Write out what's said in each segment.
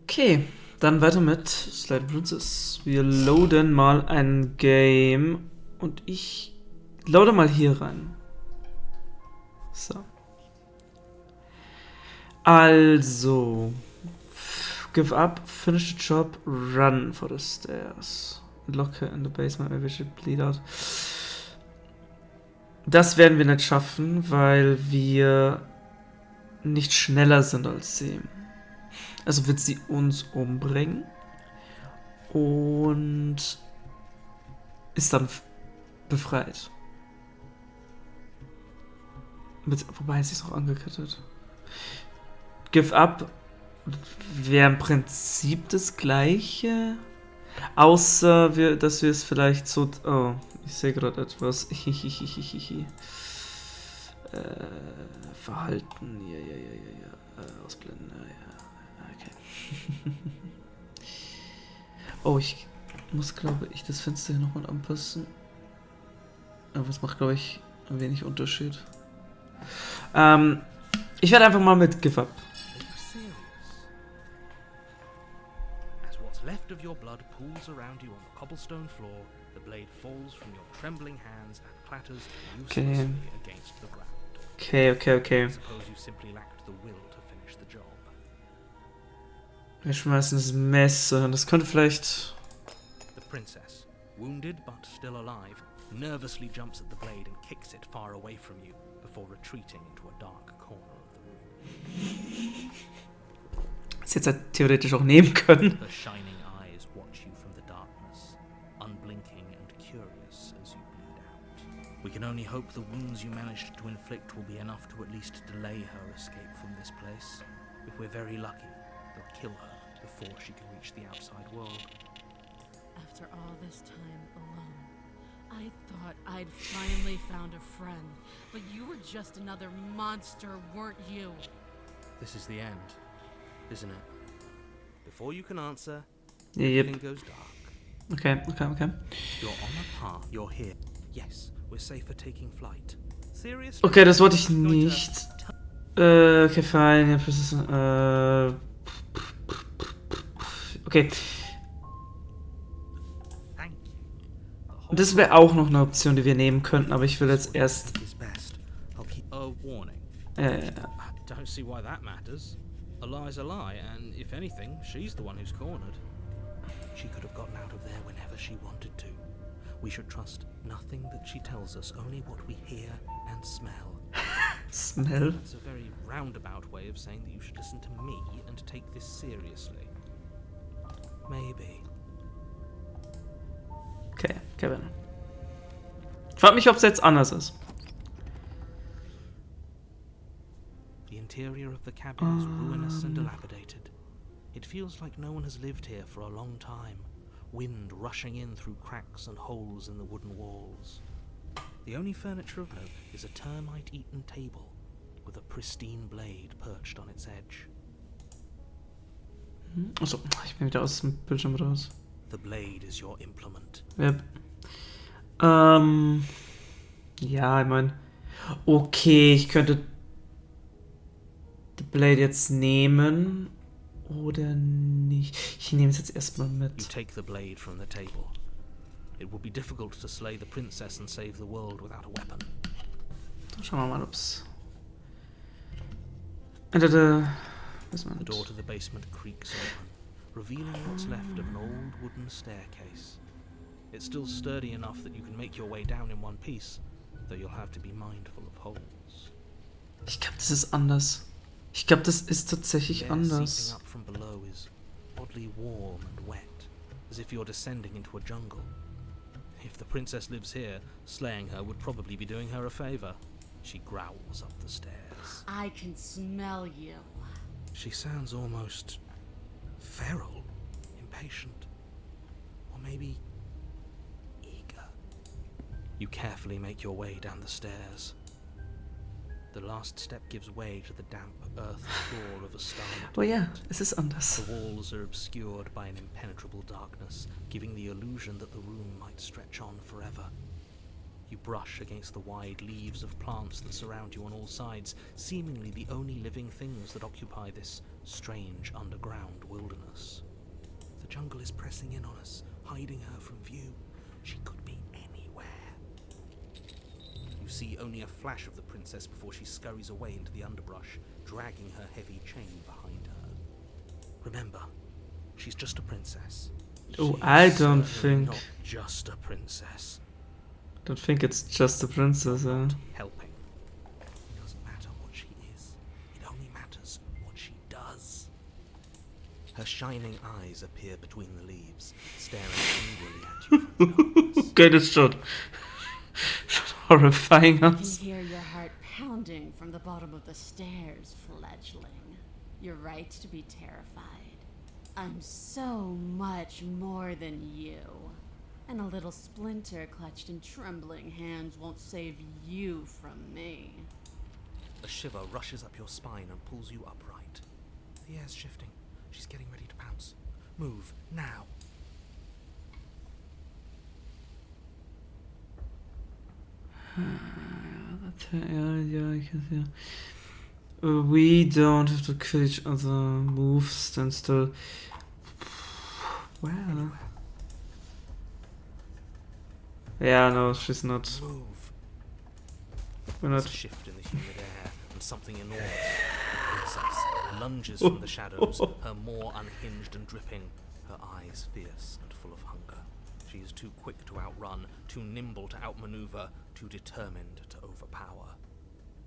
Okay, dann weiter mit Slide Princess. Wir loaden mal ein Game und ich loade mal hier rein. So. Also. Give up, finish the job, run for the stairs. Lock her in the basement, maybe we should bleed out. Das werden wir nicht schaffen, weil wir nicht schneller sind als sie. Also wird sie uns umbringen und ist dann befreit. Wobei sie ist auch angekettet. Give up wäre im Prinzip das gleiche. Außer, dass wir es vielleicht so... Oh, ich sehe gerade etwas. Verhalten. Ja. Ausblenden. Ja. Okay. Oh, ich muss, glaube ich, das Fenster hier nochmal anpassen. Aber es macht, glaube ich, ein wenig Unterschied. Ich werde einfach mal mit Give up. Left of your blood pools around you on the cobblestone floor. The blade falls from your trembling hands and clatters uselessly against the ground. Okay. I suppose you simply lacked the will to finish the job. Wir schmeißen das Messer. Das könnte vielleicht... The princess, wounded but still alive, nervously jumps at the blade and kicks it far away from you before retreating into a dark corner of the room. Das jetzt halt theoretisch auch nehmen können. Her shining eyes watch you from the darkness, unblinking and curious as you bleed out. We can only hope the wounds you managed to inflict will be enough to at least delay her escape from this place. If we're very lucky, they'll kill her before she can reach the outside world. After all this time alone, I thought I'd finally found a friend, but you were just another monster, weren't you? This is the end, isn't it? Before you can answer, Yep. everything goes dark. Okay. You're on a path, you're here. Yes, we're safer taking flight. Seriously? Okay, das wollte ich nicht. Okay, fine. Okay. Thank you. Das wäre auch noch eine Option, die wir nehmen könnten, aber ich will jetzt erst... A warning. I Don't see why that matters. A lie's a lie, and if anything, she's the one who's cornered. She could have gotten out of there whenever she wanted to. We should trust nothing that she tells us, only what we hear and smell. Smell? That's a very roundabout way of saying that you should listen to me and take this seriously. Maybe. Okay, Kevin. Ich frage mich, ob es jetzt anders ist. The interior of the cabin is ruinous and dilapidated. It feels like no one has lived here for a long time, wind rushing in through cracks and holes in the wooden walls. The only furniture of note is a termite-eaten table with a pristine blade perched on its edge. Achso, ich bin wieder aus dem Bildschirm raus. The blade is your implement. Yep. Ja, ich meine... Okay, ich könnte... die Blade jetzt nehmen... oder nicht. Ich nehme es jetzt erstmal You mit. take the blade from the table. It will be difficult to slay the princess and save the world without a weapon. Schauen wir mal, ob's... The door to the basement creaks open, revealing what's left of an old wooden staircase. It's still sturdy enough that you can make your way down in one piece, though you'll have to be mindful of holes. Ich glaube, das ist anders. Ich glaube, das ist tatsächlich The air anders. seeping up from below is oddly warm and wet, as if you're descending into a jungle. If the princess lives here, slaying her would probably be doing her a favor. She growls up the stairs. I can smell you. She sounds almost feral, impatient, or maybe eager. You carefully make your way down the stairs. The last step gives way to the damp earth floor of a starlit Oh ja, vault. es ist anders. The walls are obscured by an impenetrable darkness, giving the illusion that the room might stretch on forever. You brush against the wide leaves of plants that surround you on all sides, seemingly the only living things that occupy this strange underground wilderness. The jungle is pressing in on us, hiding her from view. She could be anywhere. You see only a flash of the princess before she scurries away into the underbrush, dragging her heavy chain behind her. Remember, she's just a princess. Oh, She's I don't certainly think. not just a princess. Don't think it's just a princess. Not helping. It doesn't matter what she is. It only matters what she does. Her shining eyes appear between the leaves, staring angrily at you from the darkness. Okay, this shot. Horrifying I can us. hear your heart pounding from the bottom of the stairs, fledgling. You're right to be terrified. I'm so much more than you. And a little splinter clutched in trembling hands won't save you from me. A shiver rushes up your spine and pulls you upright. The air's shifting. She's getting ready to pounce. Move, now. Yeah, I can see. We don't have to kill each other. Move, stand still. Well. Anywhere. Yeah, no, she's not. Move. We're There's not. a shift in the humid air, and something enormous, the princess, lunges from the shadows, her maw unhinged and dripping, her eyes fierce and full of hunger. She is too quick to outrun, too nimble to outmaneuver, too determined to overpower.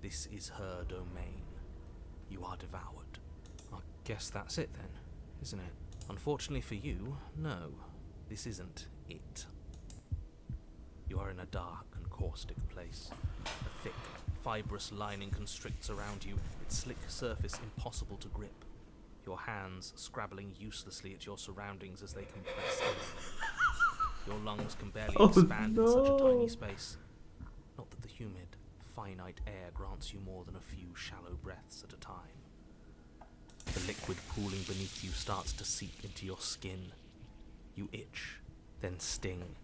This is her domain. You are devoured. I guess that's it then, isn't it? Unfortunately for you, no, this isn't it. You are in a dark and caustic place. A thick, fibrous lining constricts around you, its slick surface impossible to grip. Your hands scrabbling uselessly at your surroundings as they compress in. Your lungs can barely expand in such a tiny space. Not that the humid, finite air grants you more than a few shallow breaths at a time. The liquid pooling beneath you starts to seep into your skin. You itch, then sting,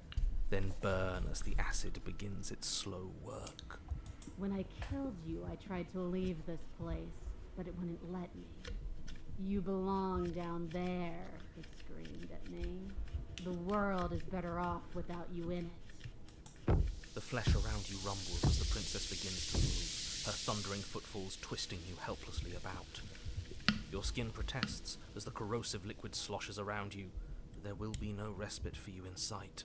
then burn as the acid begins its slow work. When I killed you, I tried to leave this place, but it wouldn't let me. You belong down there, it screamed at me. The world is better off without you in it. The flesh around you rumbles as the princess begins to move, her thundering footfalls twisting you helplessly about. Your skin protests as the corrosive liquid sloshes around you, but there will be no respite for you in sight.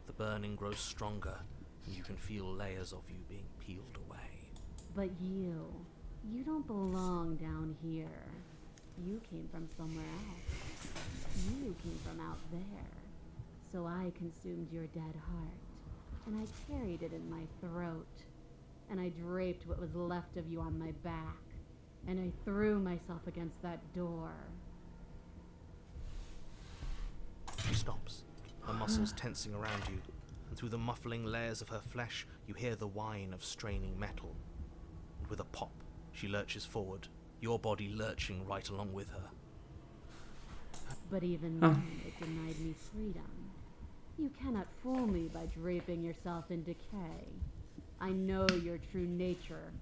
The burning grows stronger, and you can feel layers of you being peeled away. But you don't belong down here. You came from somewhere else. You came from out there. So I consumed your dead heart, and I carried it in my throat, and I draped what was left of you on my back, and I threw myself against that door. She stops, her muscles tensing around you, and through the muffling layers of her flesh, you hear the whine of straining metal. And with a pop, she lurches forward, your body lurching right along with her. But even then, it denied me freedom. You cannot fool me by draping yourself in decay. I know your true nature,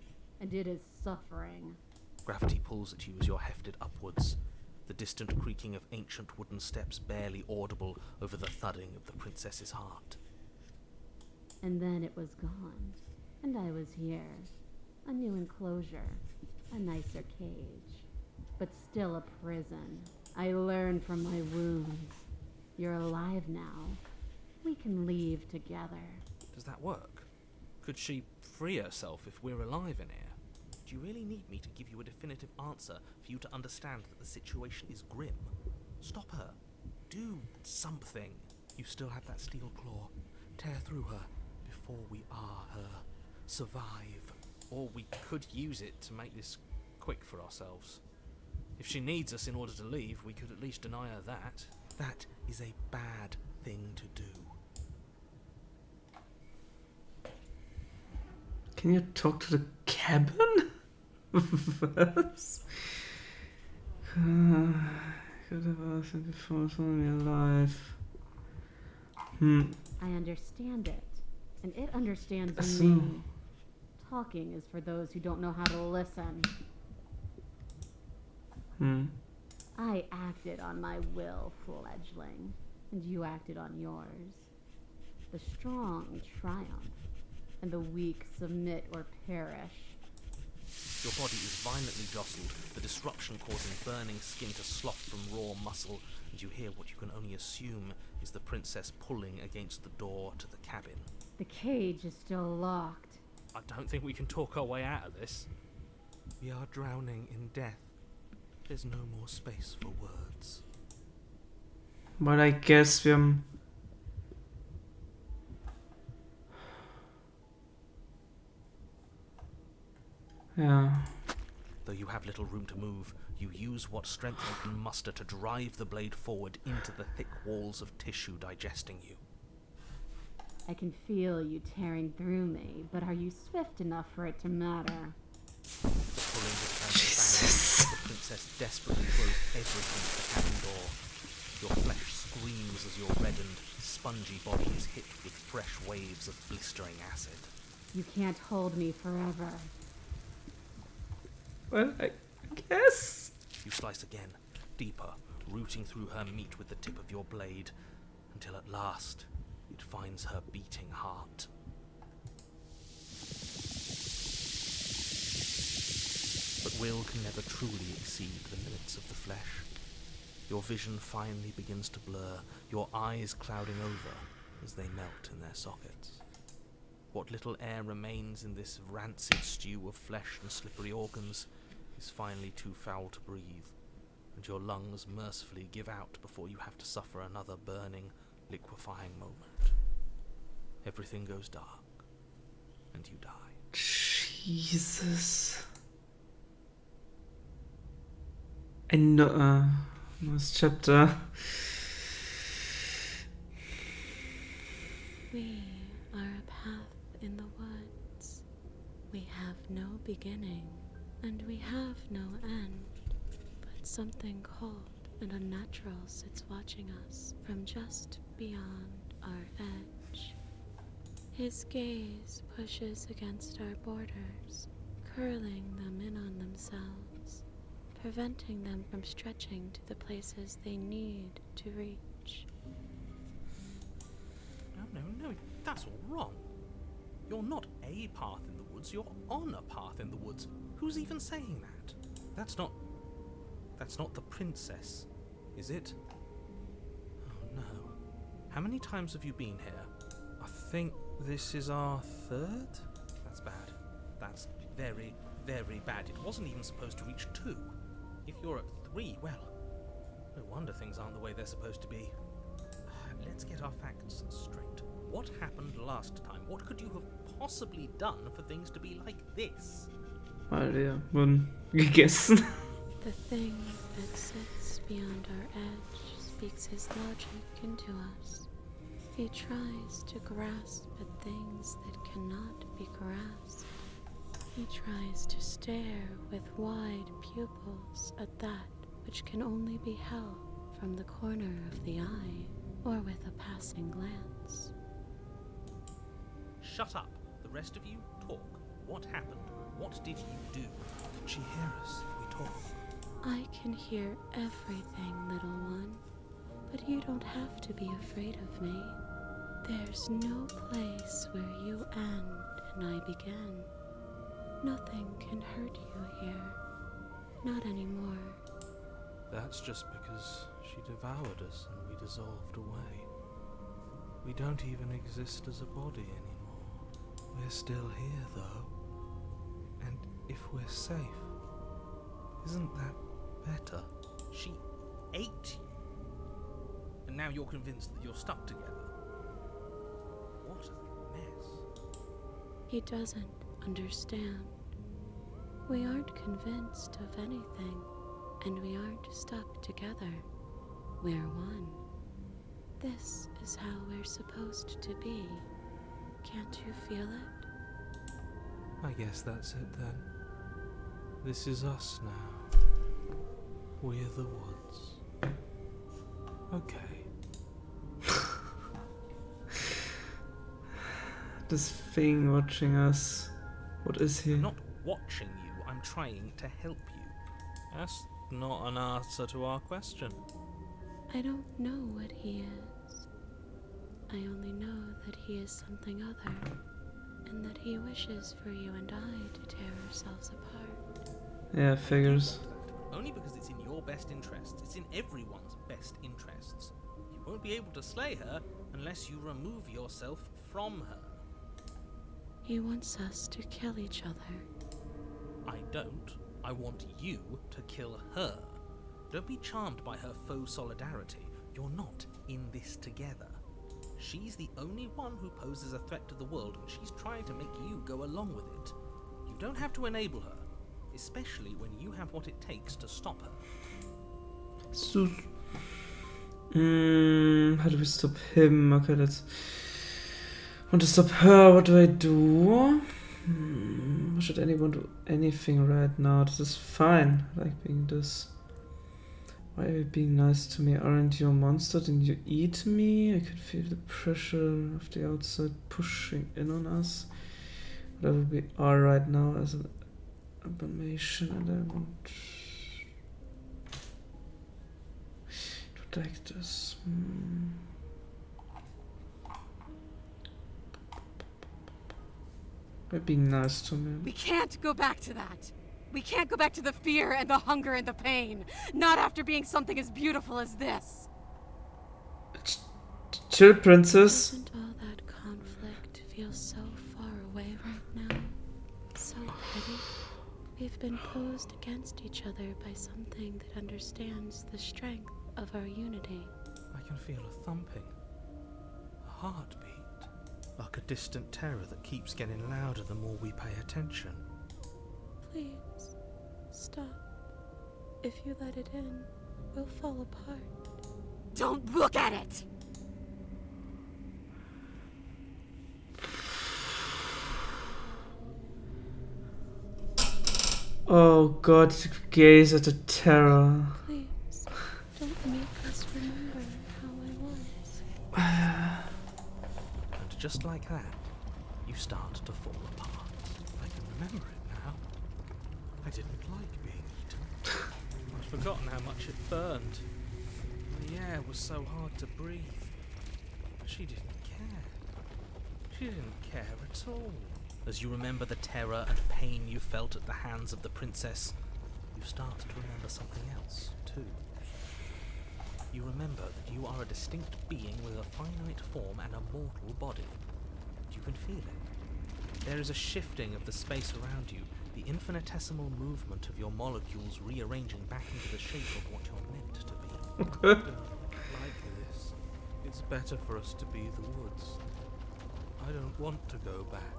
and it is suffering. Gravity pulls at you as you're hefted upwards, the distant creaking of ancient wooden steps barely audible over the thudding of the princess's heart. And then it was gone, and I was here. A new enclosure, a nicer cage, but still a prison. I learned from my wounds. You're alive now. We can leave together. Does that work? Could she free herself if we're alive in here? Do you really need me to give you a definitive answer for you to understand that the situation is grim? Stop her. Do something. You still have that steel claw. Tear through her before we are her. Survive. Or we could use it to make this quick for ourselves. If she needs us in order to leave, we could at least deny her that. That is a bad thing to do. Can you talk to the cabin? What? Could have asked it before, it's only alive. I understand it. And it understands Ach so. me. Talking is for those who don't know how to listen. I acted on my will, fledgling, and you acted on yours. The strong triumph, and the weak submit or perish. Your body is violently jostled, the disruption causing burning skin to slough from raw muscle, and you hear what you can only assume is the princess pulling against the door to the cabin. The cage is still locked. I don't think we can talk our way out of this. We are drowning in death. There's no more space for words. But I guess wir haben... Ja. Though you have little room to move, you use what strength you can muster to drive the blade forward into the thick walls of tissue digesting you. I can feel you tearing through me, but are you swift enough for it to matter? The pulling has turned to Jesus. bang. The princess desperately throws everything at the cabin door. Your flesh screams as your reddened, spongy body is hit with fresh waves of blistering acid. You can't hold me forever. Well, I guess. You slice again, deeper, rooting through her meat with the tip of your blade, until at last it finds her beating heart. But will can never truly exceed the limits of the flesh. Your vision finally begins to blur, your eyes clouding over as they melt in their sockets. What little air remains in this rancid stew of flesh and slippery organs is finally too foul to breathe, and your lungs mercifully give out before you have to suffer another burning, liquefying moment. Everything goes dark, and you die. Jesus. Ein neues Chapter. We are a path in the woods. We have no beginning, and we have no end. But something cold and unnatural sits watching us from just beyond our edge. His gaze pushes against our borders, curling them in on themselves, preventing them from stretching to the places they need to reach. No, that's all wrong. You're not a path in the woods, you're on a path in the woods. Who's even saying that? That's not the princess, is it? Oh no. How many times have you been here? I think this is our third? That's bad. That's very, very bad. It wasn't even supposed to reach 2. If you're at 3, well, no wonder things aren't the way they're supposed to be. Let's get our facts straight. What happened last time? What could you have possibly done for things to be like this? Weil wir wurden gegessen. The thing that sits beyond our edge speaks his logic into us. He tries to grasp at things that cannot be grasped. He tries to stare with wide pupils at that which can only be held from the corner of the eye or with a passing glance. Shut up. The rest of you, talk. What happened? What did you do? Can she hear us if we talk? I can hear everything, little one, but you don't have to be afraid of me. There's no place where you end and I begin. Nothing can hurt you here. Not anymore. That's just because she devoured us and we dissolved away. We don't even exist as a body anymore. We're still here, though. And if we're safe, isn't that better? She ate you. And now you're convinced that you're stuck together. What a mess. He doesn't understand. We aren't convinced of anything, and we aren't stuck together. We're one. This is how we're supposed to be. Can't you feel it? I guess that's it then. This is us now. We're the woods. Okay. This thing watching us. What is he? I'm not watching you, I'm trying to help you. That's not an answer to our question. I don't know what he is. I only know that he is something other, and that he wishes for you and I to tear ourselves apart. Yeah, figures. Only because it's in your best interests. It's in everyone's best interests. You won't be able to slay her unless you remove yourself from her. He wants us to kill each other. I don't. I want you to kill her. Don't be charmed by her faux solidarity. You're not in this together. She's the only one who poses a threat to the world, and she's trying to make you go along with it. You don't have to enable her, especially when you have what it takes to stop her. Sus. How do we stop him? Okay, let's... Want to stop her, what do I do? Should anyone do anything right now? This is fine. I like being this. Why are you being nice to me? Aren't you a monster? Didn't you eat me? I can feel the pressure of the outside pushing in on us. Whatever we are right now as an abomination, and I want to take this. By being nice to me. We can't go back to that. We can't go back to the fear and the hunger and the pain. Not after being something as beautiful as this. Chill, princess. Doesn't all that conflict feel so far away right now? So petty? We've been posed against each other by something that understands the strength of our unity. I can feel a thumping, a heartbeat, like a distant terror that keeps getting louder the more we pay attention. Please, stop. If you let it in, we'll fall apart. Don't look at it! Oh god, gaze at the terror. Please, don't make us remember how I was. And just like that, you start to fall apart. I can remember it now. I didn't like being eaten. I'd forgotten how much it burned. The air was so hard to breathe. But she didn't care. She didn't care at all. As you remember the terror and pain you felt at the hands of the princess, you start to remember something else, too. You remember that you are a distinct being with a finite form and a mortal body. You can feel it. There is a shifting of the space around you, the infinitesimal movement of your molecules rearranging back into the shape of what you're meant to be. I don't like this. It's better for us to be the woods. I don't want to go back.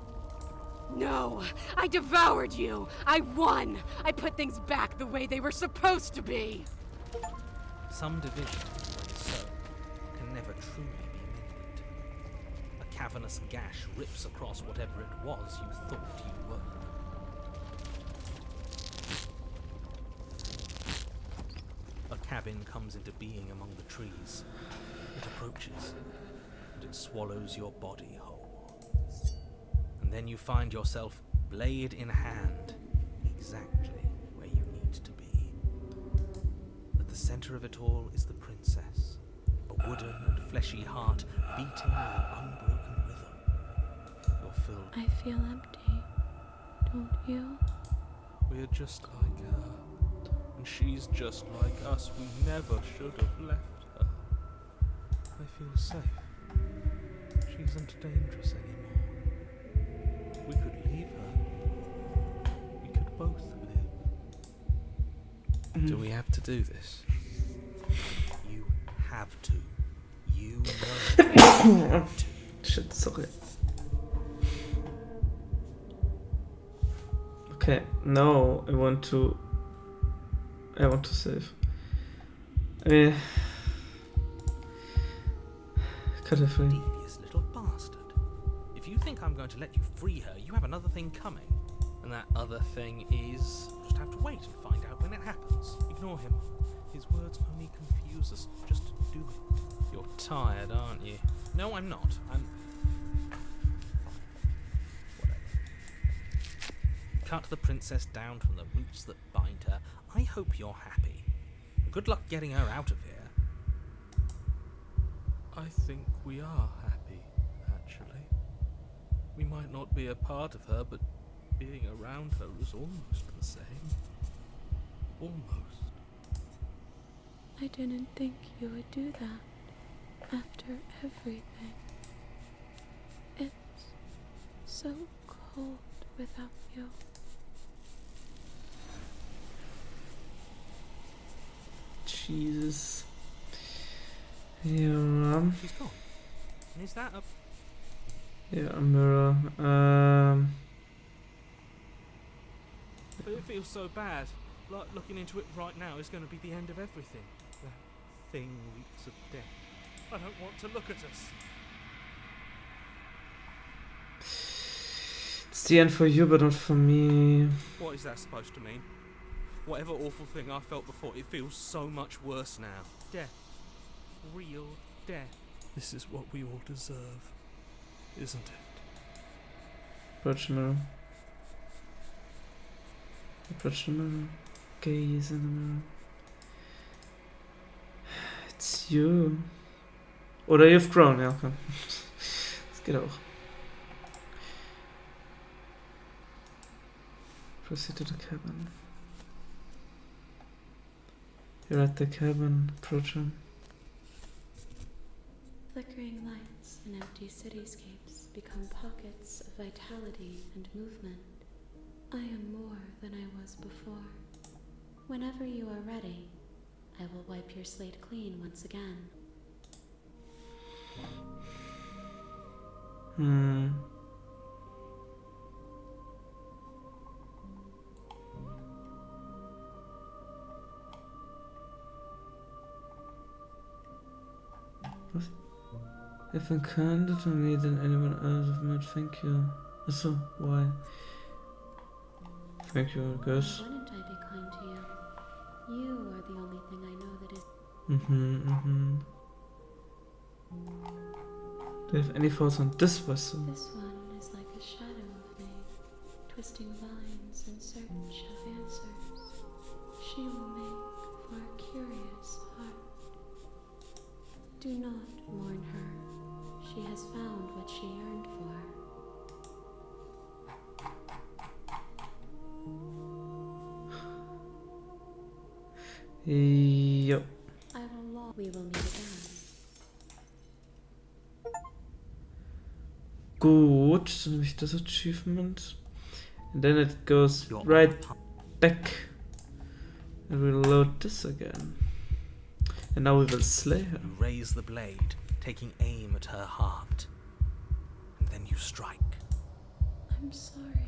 No! I devoured you! I won! I put things back the way they were supposed to be! Some division, when so, can never truly be mended. A cavernous gash rips across whatever it was you thought you were. A cabin comes into being among the trees. It approaches, and it swallows your body whole. And then you find yourself, blade in hand, exactly where you need to be. At the center of it all is the princess, a wooden and fleshy heart beating with an unbroken rhythm. You're filled. I feel empty, don't you? We're just like her, and she's just like us. We never should have left her. I feel safe. She isn't dangerous anymore. We could leave her. We could both live. Do we have to do this? You have to. You know you have to. Shit, sorry. Okay, now I want to save. Cut her free. Devious little bastard. If you think I'm going to let you free her, you have another thing coming. And that other thing is... just have to wait and find out when it happens. Ignore him. His words only confuse us. Just do it. You're tired, aren't you? No, I'm not. cut the princess down from the roots that bind her. I hope you're happy. Good luck getting her out of here. I think we are happy, actually. We might not be a part of her, but being around her is almost the same. Almost. I didn't think you would do that after everything. It's so cold without you. Jesus. Ja. She's gone. And is that a... Ja, Mirror. But it feels so bad. Like looking into it right now is going to be the end of everything. That thing reeks of death. I don't want to look at us. It's the end for you, but not for me. What is that supposed to mean? Whatever awful thing I felt before, it feels so much worse now. Death. Real death. This is what we all deserve, isn't it? Approach the mirror. Approach the mirror. Gaze in the mirror. It's you. Oder you've grown, ja, okay. Das geht auch. Proceed to the cabin. You're at the cabin. Approach him. Flickering lights and empty cityscapes become pockets of vitality and movement. I am more than I was before. Whenever you are ready, I will wipe your slate clean once again. Was? If I'm kinder to me than anyone else might, thank you. So, why? Thank you, I guess. Wouldn't I be kind to you? You are the only thing I know that is. Do you have any thoughts on this vessel? This one is like a shadow of me, twisting vines in search of answers. She will make for a curious heart. Do not mourn her. She has found what she yearned for. Yep. We will meet again. Gut, dann habe ich das Achievement. And then it goes right back. And we'll load this again. And now we will slay her. You raise the blade, taking aim at her heart. And then you strike. I'm sorry.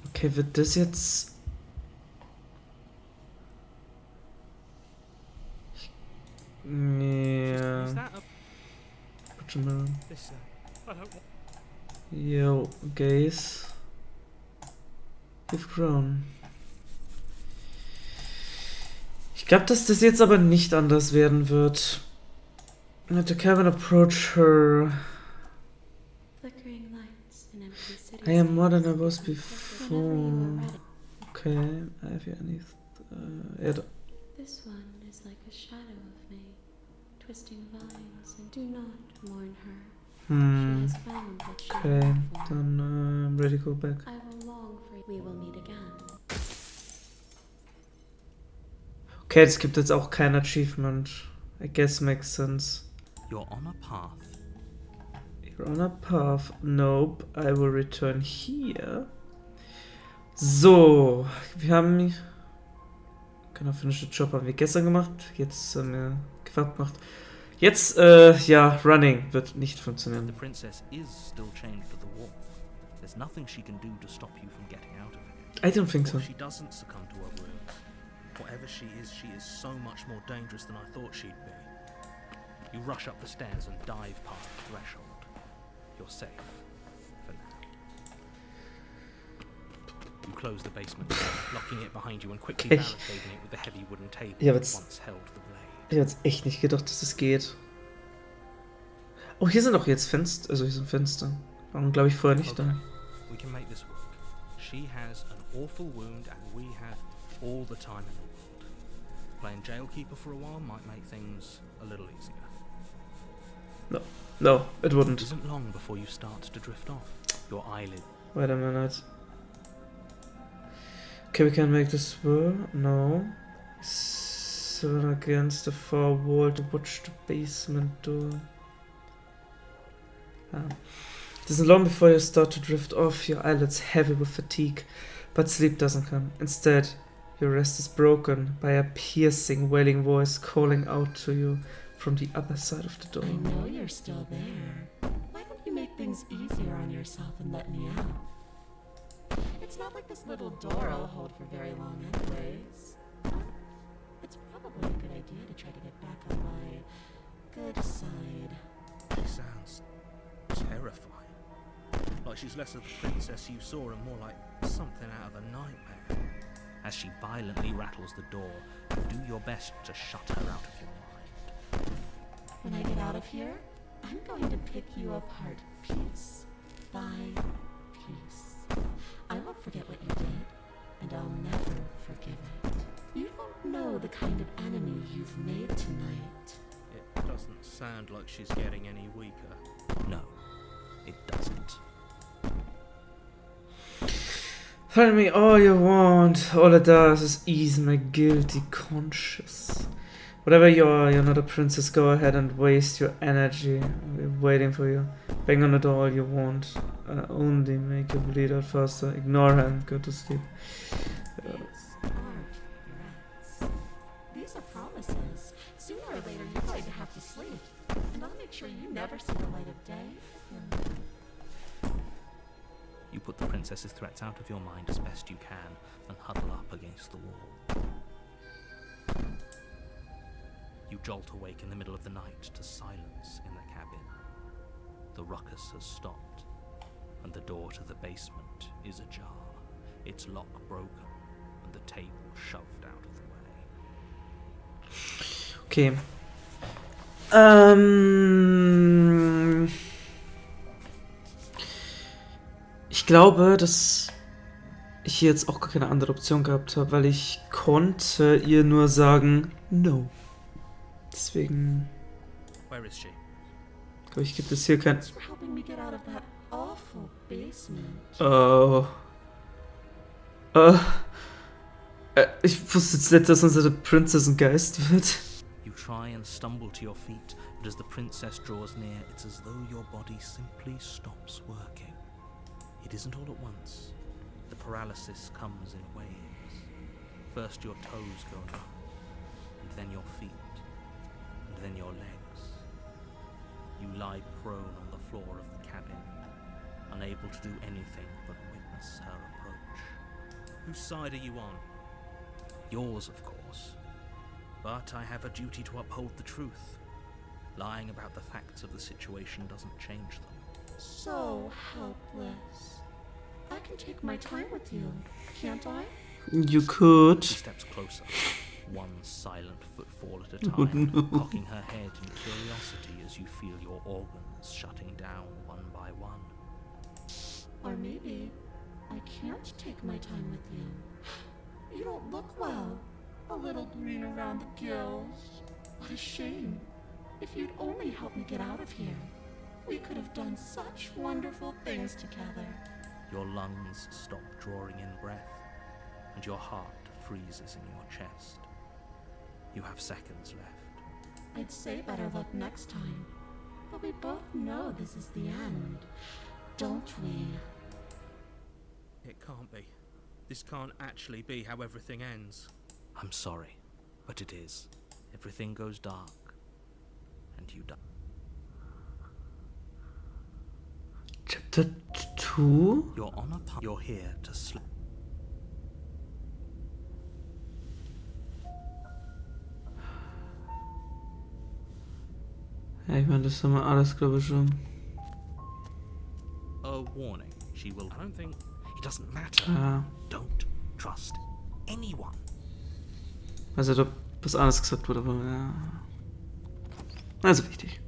Okay, wird das jetzt... Yeah. Is that a... Put your mirror. This, I don't want... Yo, gaze. You've grown. Ich glaube, dass das jetzt aber nicht anders werden wird. Let the cabin approach her. Flickering lights in empty cities. I am more than I was before. Okay, I have you any... This one is like a shadow of me, twisting vines, and do not mourn her. She has found what she Okay, yearned for. dann I'm ready to go back. I will long for you. We will meet again. Okay, es gibt jetzt auch kein Achievement. I guess makes sense. You're on a path. You're on a path. Nope, I will return here. So, wir haben... Genau, finish the job haben wir gestern gemacht. Jetzt haben wir Gefahr gemacht. Jetzt, ja, Running wird nicht funktionieren. The princess is still chained to the wall. There's nothing she can do to stop you from getting out of it. I don't think so. If she doesn't succumb to her wounds, whatever she is so much more dangerous than I thought she'd be. You rush up the stairs and dive past the threshold. You're safe. For now. You close the basement door, locking it behind you and quickly barricading it with the heavy wooden table Ja, that jetzt- once held the blade. Ich hätte jetzt echt nicht gedacht, dass es geht. Oh, hier sind auch jetzt Fenster. Also hier sind Fenster. Waren, glaube ich, vorher nicht da. We can make this work. She has an awful wound and we have all the time in the world. Playing jailkeeper for a while might make things a little easier. No, it It wouldn't. isn't long before you start to drift off. Your eyelid. Wait a minute. Okay, we can make this work. No. Sit against the far wall to watch the basement door. It isn't long before you start to drift off, your eyelids heavy with fatigue, but sleep doesn't come. Instead, your rest is broken by a piercing, wailing voice calling out to you from the other side of the door. I know you're still there. Why don't you make things easier on yourself and let me out? It's not like this little door will hold for very long anyways. It's probably a good idea to try to get back on my good side. She sounds terrifying. Like she's less of the princess you saw and more like something out of a nightmare. As she violently rattles the door, do your best to shut her out of your mind. When I get out of here, I'm going to pick you apart piece by piece. I won't forget what you did, and I'll never forgive it. You don't know the kind of enemy you've made tonight. It doesn't sound like she's getting any weaker. No, it doesn't. Tell me all you want. All it does is ease my guilty conscience. Whatever you are, you're not a princess. Go ahead and waste your energy. We're waiting for you. Bang on the door all you want. Only make you bleed out faster. Ignore her and go to sleep. These aren't threats. These are promises. Sooner or later, you're going to have to sleep. And I'll make sure you never see the light of day. You put the princess's threats out of your mind as best you can and huddle up against the wall. You jolt awake in the middle of the night to silence in the cabin. The ruckus has stopped, and the door to the basement is ajar, its lock broken, and the table shoved out of the way. Okay. Ich glaube, dass ich hier jetzt auch gar keine andere Option gehabt habe, weil ich konnte ihr nur sagen, no. Deswegen, Where is she? glaube ich, gibt es hier kein... Thanks for helping me get out of that awful basement. Oh. Ich wusste jetzt nicht, dass unsere Princess ein Geist wird. You try and stumble to your feet, but as the princess draws near, it's as though your body simply stops working. It isn't all at once. The paralysis comes in waves. First your toes go numb, and then your feet, and then your legs. You lie prone on the floor of the cabin, unable to do anything but witness her approach. Whose side are you on? Yours, of course. But I have a duty to uphold the truth. Lying about the facts of the situation doesn't change them. So helpless. I can take my time with you, can't I? You could. She steps closer, one silent footfall at a time, cocking her head in curiosity as you feel your organs shutting down one by one. Or maybe I can't take my time with you. You don't look well. A little green around the gills. What a shame. If you'd only help me get out of here, we could have done such wonderful things together. Your lungs stop drawing in breath, and your heart freezes in your chest. You have seconds left. I'd say better luck next time. But we both know this is the end, don't we? It can't be. This can't actually be how everything ends. I'm sorry, but it is. Everything goes dark, and you die. Chapter 2? You're on a path. You're here to sleep. Ja, ich meine, das haben wir alles, glaube ich, schon. A warning. She will. I don't think. It doesn't matter. Ah. Don't trust anyone. Also, da was anderes gesagt wurde, aber ja. Also wichtig.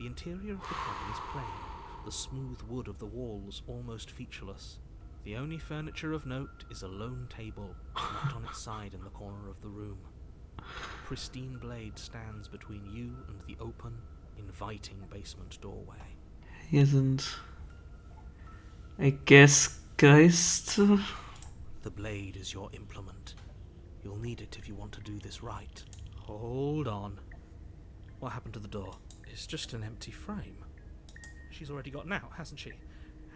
The interior of the cabin is plain, the smooth wood of the walls almost featureless. The only furniture of note is a lone table, not on its side in the corner of the room. A pristine blade stands between you and the open, inviting basement doorway. Hier sind, I guess, Geister. The blade is your implement. You'll need it if you want to do this right. Hold on. What happened to the door? It's just an empty frame. She's already gotten out, hasn't she?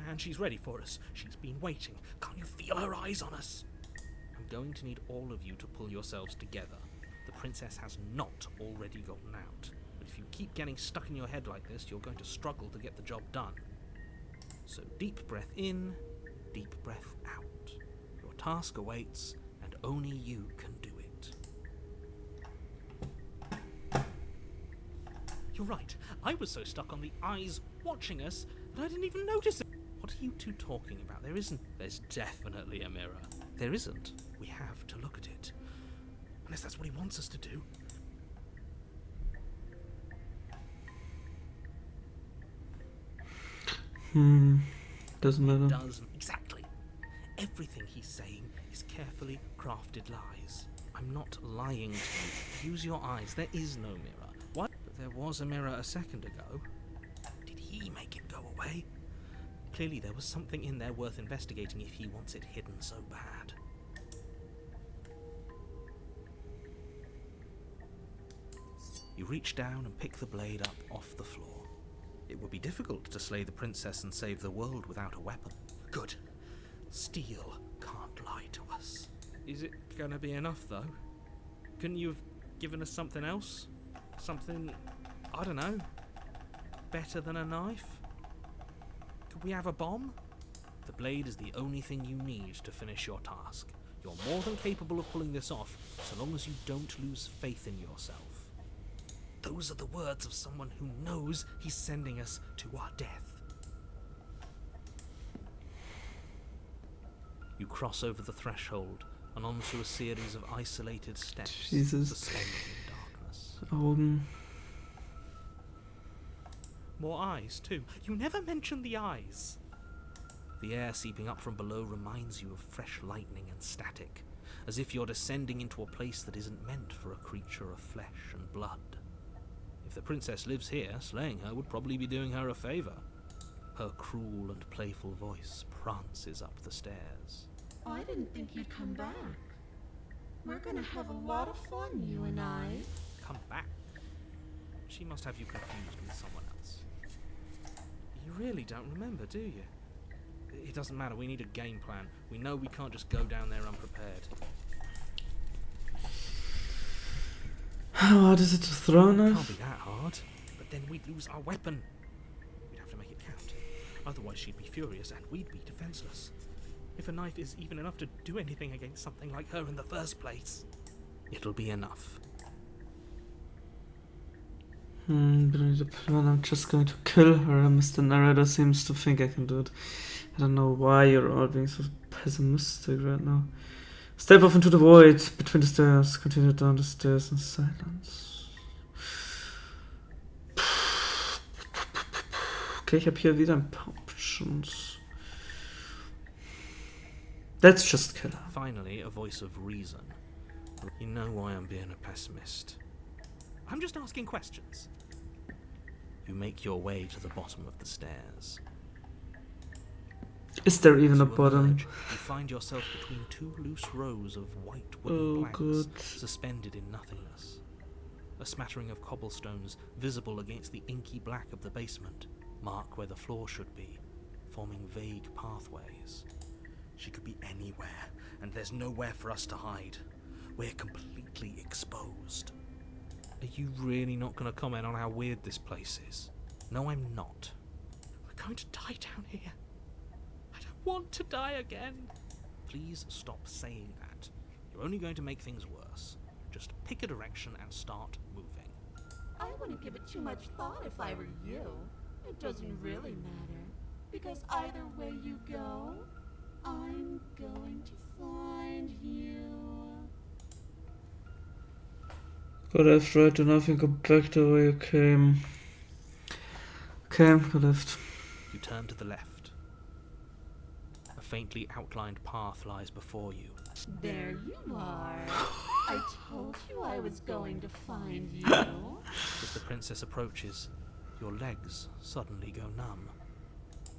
And she's ready for us. She's been waiting. Can't you feel her eyes on us? I'm going to need all of you to pull yourselves together. The princess has not already gotten out. But if you keep getting stuck in your head like this, you're going to struggle to get the job done. So deep breath in, deep breath out. Your task awaits, and only you can do it. You're right. I was so stuck on the eyes watching us that I didn't even notice it. What are you two talking about? There's definitely a mirror. There isn't. We have to look at it. Unless that's what he wants us to do. Doesn't matter. Doesn't. Exactly. Everything he's saying is carefully crafted lies. I'm not lying to you. Use your eyes. There is no mirror. What? But there was a mirror a second ago. Did he make it go away? Clearly there was something in there worth investigating if he wants it hidden so bad. You reach down and pick the blade up off the floor. It would be difficult to slay the princess and save the world without a weapon. Good. Steel can't lie to us. Is it gonna be enough, though? Couldn't you have given us something else? Something, I don't know, better than a knife? Could we have a bomb? The blade is the only thing you need to finish your task. You're more than capable of pulling this off, so long as you don't lose faith in yourself. Those are the words of someone who knows he's sending us to our death. You cross over the threshold and onto a series of isolated steps, Jesus. suspended in darkness. Augen. More eyes, too. You never mention the eyes. The air seeping up from below reminds you of fresh lightning and static, as if you're descending into a place that isn't meant for a creature of flesh and blood. If the princess lives here, slaying her would probably be doing her a favour. Her cruel and playful voice prances up the stairs. I didn't think you'd come back. We're gonna have a lot of fun, you and I. Come back? She must have you confused with someone else. You really don't remember, do you? It doesn't matter, we need a game plan. We know we can't just go down there unprepared. How hard is it to throw a It knife? can't be that hard, but then we'd lose our weapon. We'd have to make it count. Otherwise she'd be furious and we'd be defenseless. If a knife is even enough to do anything against something like her in the first place, it'll be enough. But I need a plan. I'm just going to kill her. Mr. Narrator seems to think I can do it. I don't know why you're all being so pessimistic right now. Step off into the void between the stairs. Continue down the stairs in silence. Okay, ich habe hier wieder ein paar Options. Let's just kill her. Finally, a voice of reason. You know why I'm being a pessimist. I'm just asking questions. You make your way to the bottom of the stairs. Is there even As a you bottom? emerge, you find yourself between two loose rows of white wooden planks good. suspended in nothingness. A smattering of cobblestones visible against the inky black of the basement mark where the floor should be, forming vague pathways. She could be anywhere, and there's nowhere for us to hide. We're completely exposed. Are you really not going to comment on how weird this place is? No, I'm not. We're going to die down here. I don't want to die again. Please stop saying that. You're only going to make things worse. Just pick a direction and start moving. I wouldn't give it too much thought if I were you. It doesn't really matter, because either way you go, I'm going to find you. But I've tried to nothing, go back the way you came. Okay, go left. You turn to the left. A faintly outlined path lies before you. There you are. I told you I was going to find you. As the princess approaches, your legs suddenly go numb.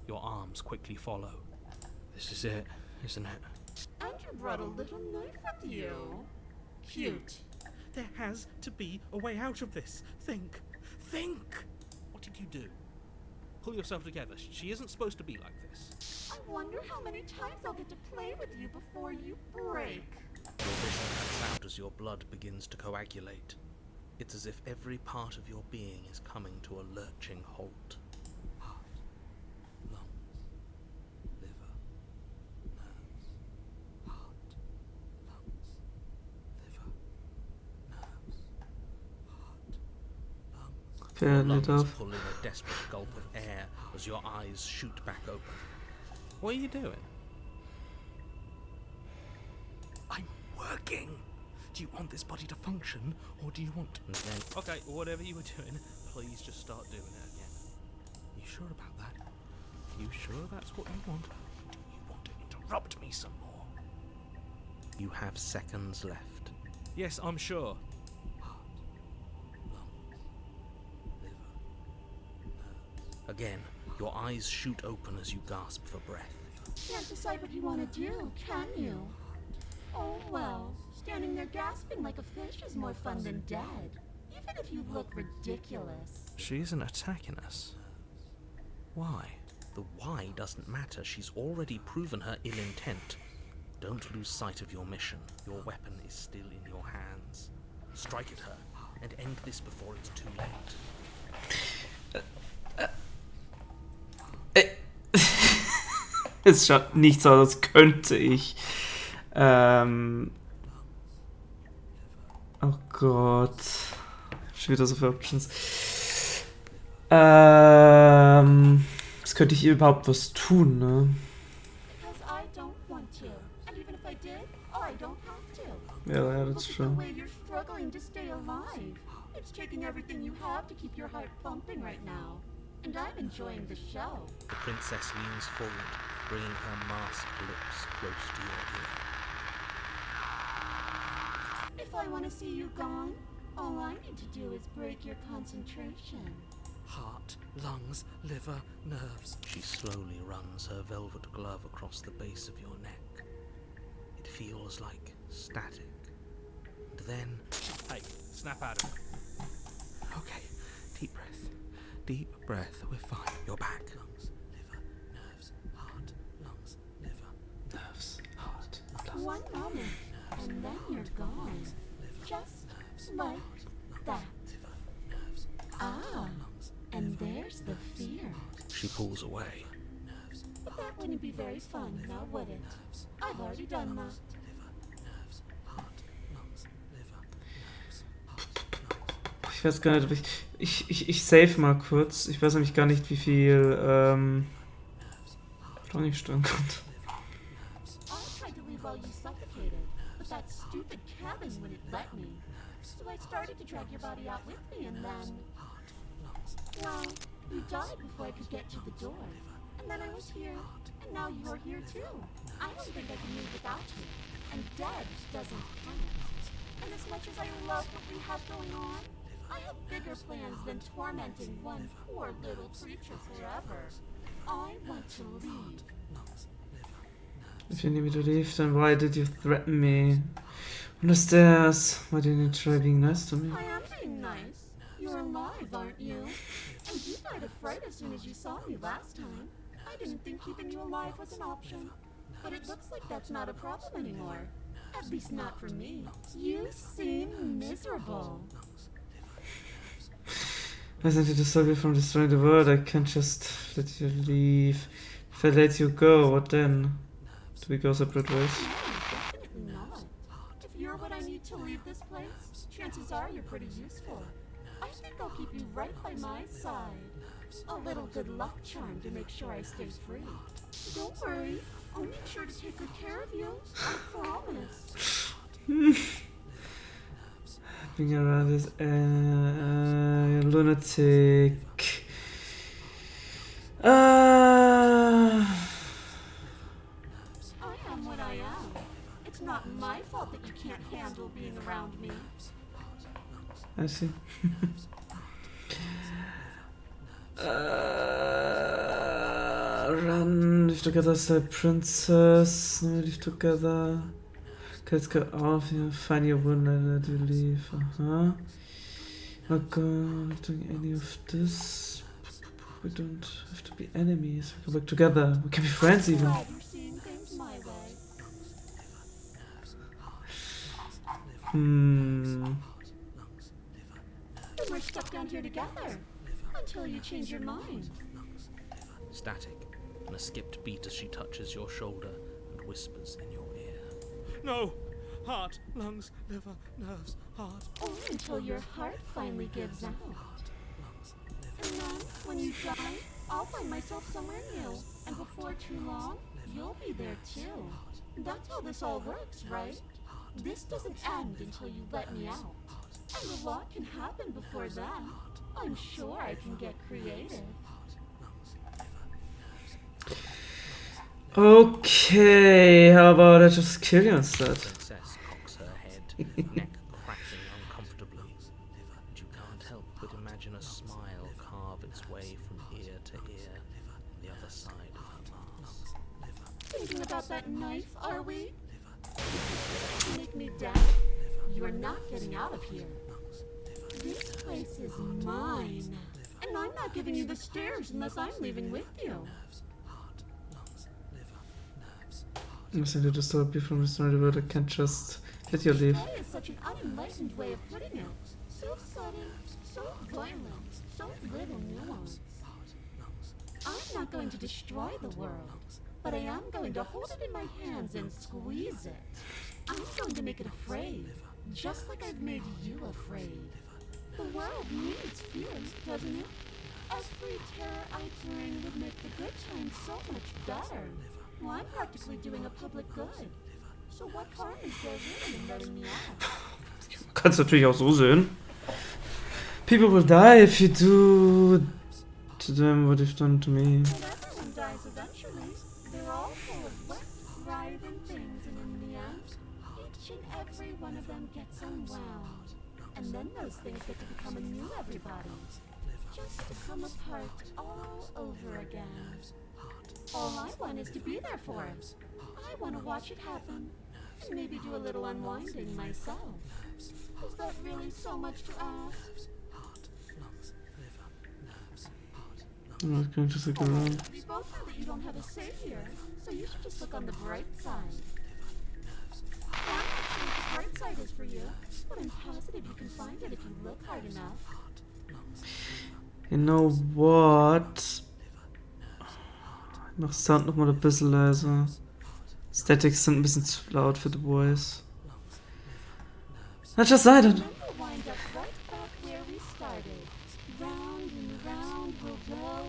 Your arms quickly follow. This is it, isn't it? And you brought a little knife with you. Cute. There has to be a way out of this. Think. Think! What did you do? Pull yourself together. She isn't supposed to be like this. I wonder how many times I'll get to play with you before you break. Your vision cuts out as your blood begins to coagulate. It's as if every part of your being is coming to a lurching halt. Heart, lungs, liver, nerves. Heart, lungs, liver, nerves. Heart, lungs. Your Fair lungs enough. pull in a desperate gulp of air as your eyes shoot back open. What are you doing? I'm working. Do you want this body to function, or do you want... And then, okay, whatever you were doing, please just start doing it again. You sure about that? You sure that's what you want? Or do you want to interrupt me some more? You have seconds left. Yes, I'm sure. Heart, lungs, liver, nerves. Again, your eyes shoot open as you gasp for breath. Can't decide what you want to do, can you? Oh well, standing there gasping like a fish is more fun than dead. Even if you look ridiculous. She isn't attacking us. Why? The why doesn't matter. She's already proven her ill intent. Don't lose sight of your mission. Your weapon is still in your hands. Strike at her and end this before it's too late. Es schaut nicht so aus, als könnte ich. Oh Gott. Schon wieder so viele Options. Was könnte ich hier überhaupt was tun, ne? Because I don't want to. And even if I did, I don't have to. Ja, that's Look at true. the way you're struggling to stay alive. It's taking everything you have to keep your heart pumping right now. And I'm enjoying the show. The princess leans forward, bringing her masked lips close to your ear. If I want to see you gone, all I need to do is break your concentration. Heart, lungs, liver, nerves. She slowly runs her velvet glove across the base of your neck. It feels like static. And then... Hey, snap out of it. Okay, deep breath. Deep breath. We're fine. You're back. Lungs, liver, nerves, heart, lungs, liver, nerves, heart, lungs. One moment, and then you're gone. Just like that. Ah, and there's the fear. She pulls away. But that wouldn't be very fun, now would it? I've already done that. Ich weiß gar nicht, ob ich save mal kurz. Ich weiß nämlich gar nicht, wie viel Flange ich stören kann. I tried to leave while you suffocated, but that stupid cabin wouldn't let me. So I started to drag your body out with me, and then... Well, you died before I could get to the door. And then I was here, and now you're here too. I don't think I can move without you. And dead doesn't count. And as much as I love what we have going on, I have bigger plans than tormenting one poor little creature forever. I want to leave. If you need me to leave, then why did you threaten me? On the stairs. Why didn't you try being nice to me? I am being nice. You're alive, aren't you? And you died of fright as soon as you saw me last time. I didn't think keeping you alive was an option. But it looks like that's not a problem anymore. At least not for me. You seem miserable. I sent you to stop you from destroying the world. I can't just let you leave. If I let you go, what then? Do we go separate ways? No, definitely not. If you're what I need to leave this place, chances are you're pretty useful. I think I'll keep you right by my side. A little good luck charm to make sure I stay free. Don't worry, I'll make sure to take good care of you. I promise. Being around this lunatic. I am what I am. It's not my fault that you can't handle being around me. I see. Run, live together, say princess. No, live together. Let's go off. You find your wound and let you leave. Not doing any of this. We don't have to be enemies. We can work together. We can be friends even. Glad you're seeing things my way. Hmm. Then we're stuck down here together until you change your mind. Static, and a skipped beat as she touches your shoulder and whispers in your ear. No! Heart, lungs, liver, nerves, heart. Or until your heart finally gives out. And then, when you die, I'll find myself somewhere new. And before too long, you'll be there too. That's how this all works, right? This doesn't end until you let me out. And a lot can happen before then. I'm sure I can get creative. Okay, how about I just kill you instead? Princess cocks her head, neck cracking uncomfortably. And you can't help but imagine a smile carve its way from ear to ear on the other side of her mask. Thinking about that knife, are we? Make me dead? You're not getting out of here. This place is mine. And I'm not giving you the stairs unless I'm leaving with you. I'm saying to disturb you from this world. I can't just let you leave. That is such an unenlightened way of putting it. So sudden, so violent, so little nuance. I'm not going to destroy the world, but I am going to hold it in my hands and squeeze it. I'm going to make it afraid, just like I've made you afraid. The world needs fear, doesn't it? Every terror I bring would make the good times so much better. Well, I'm practically doing a public good. So what harm is there really in letting me out? Kannst natürlich auch so sehen. People will die if you do to them what you've done to me. Well, everyone dies eventually. They're all full of wet, writhing things, and in the end, each and every one of them gets unwound. And then those things get to become a new everybody. Just to come apart all over again. All I want is to be there for it. I want to watch it happen. And maybe do a little unwinding myself. Is that really so much to ask? I'm not going to stick around. We both know that you don't have a say here, so you should just look on the bright side. I'm not sure what the bright side is for you, but I'm positive you can find it if you look hard enough. You know what? Ich mach Sound nochmal ein bisschen leiser. Statics sind ein bisschen zu laut für The Voice. Not just I don't. Then we'll wind up right back where we started. Round and round we'll go.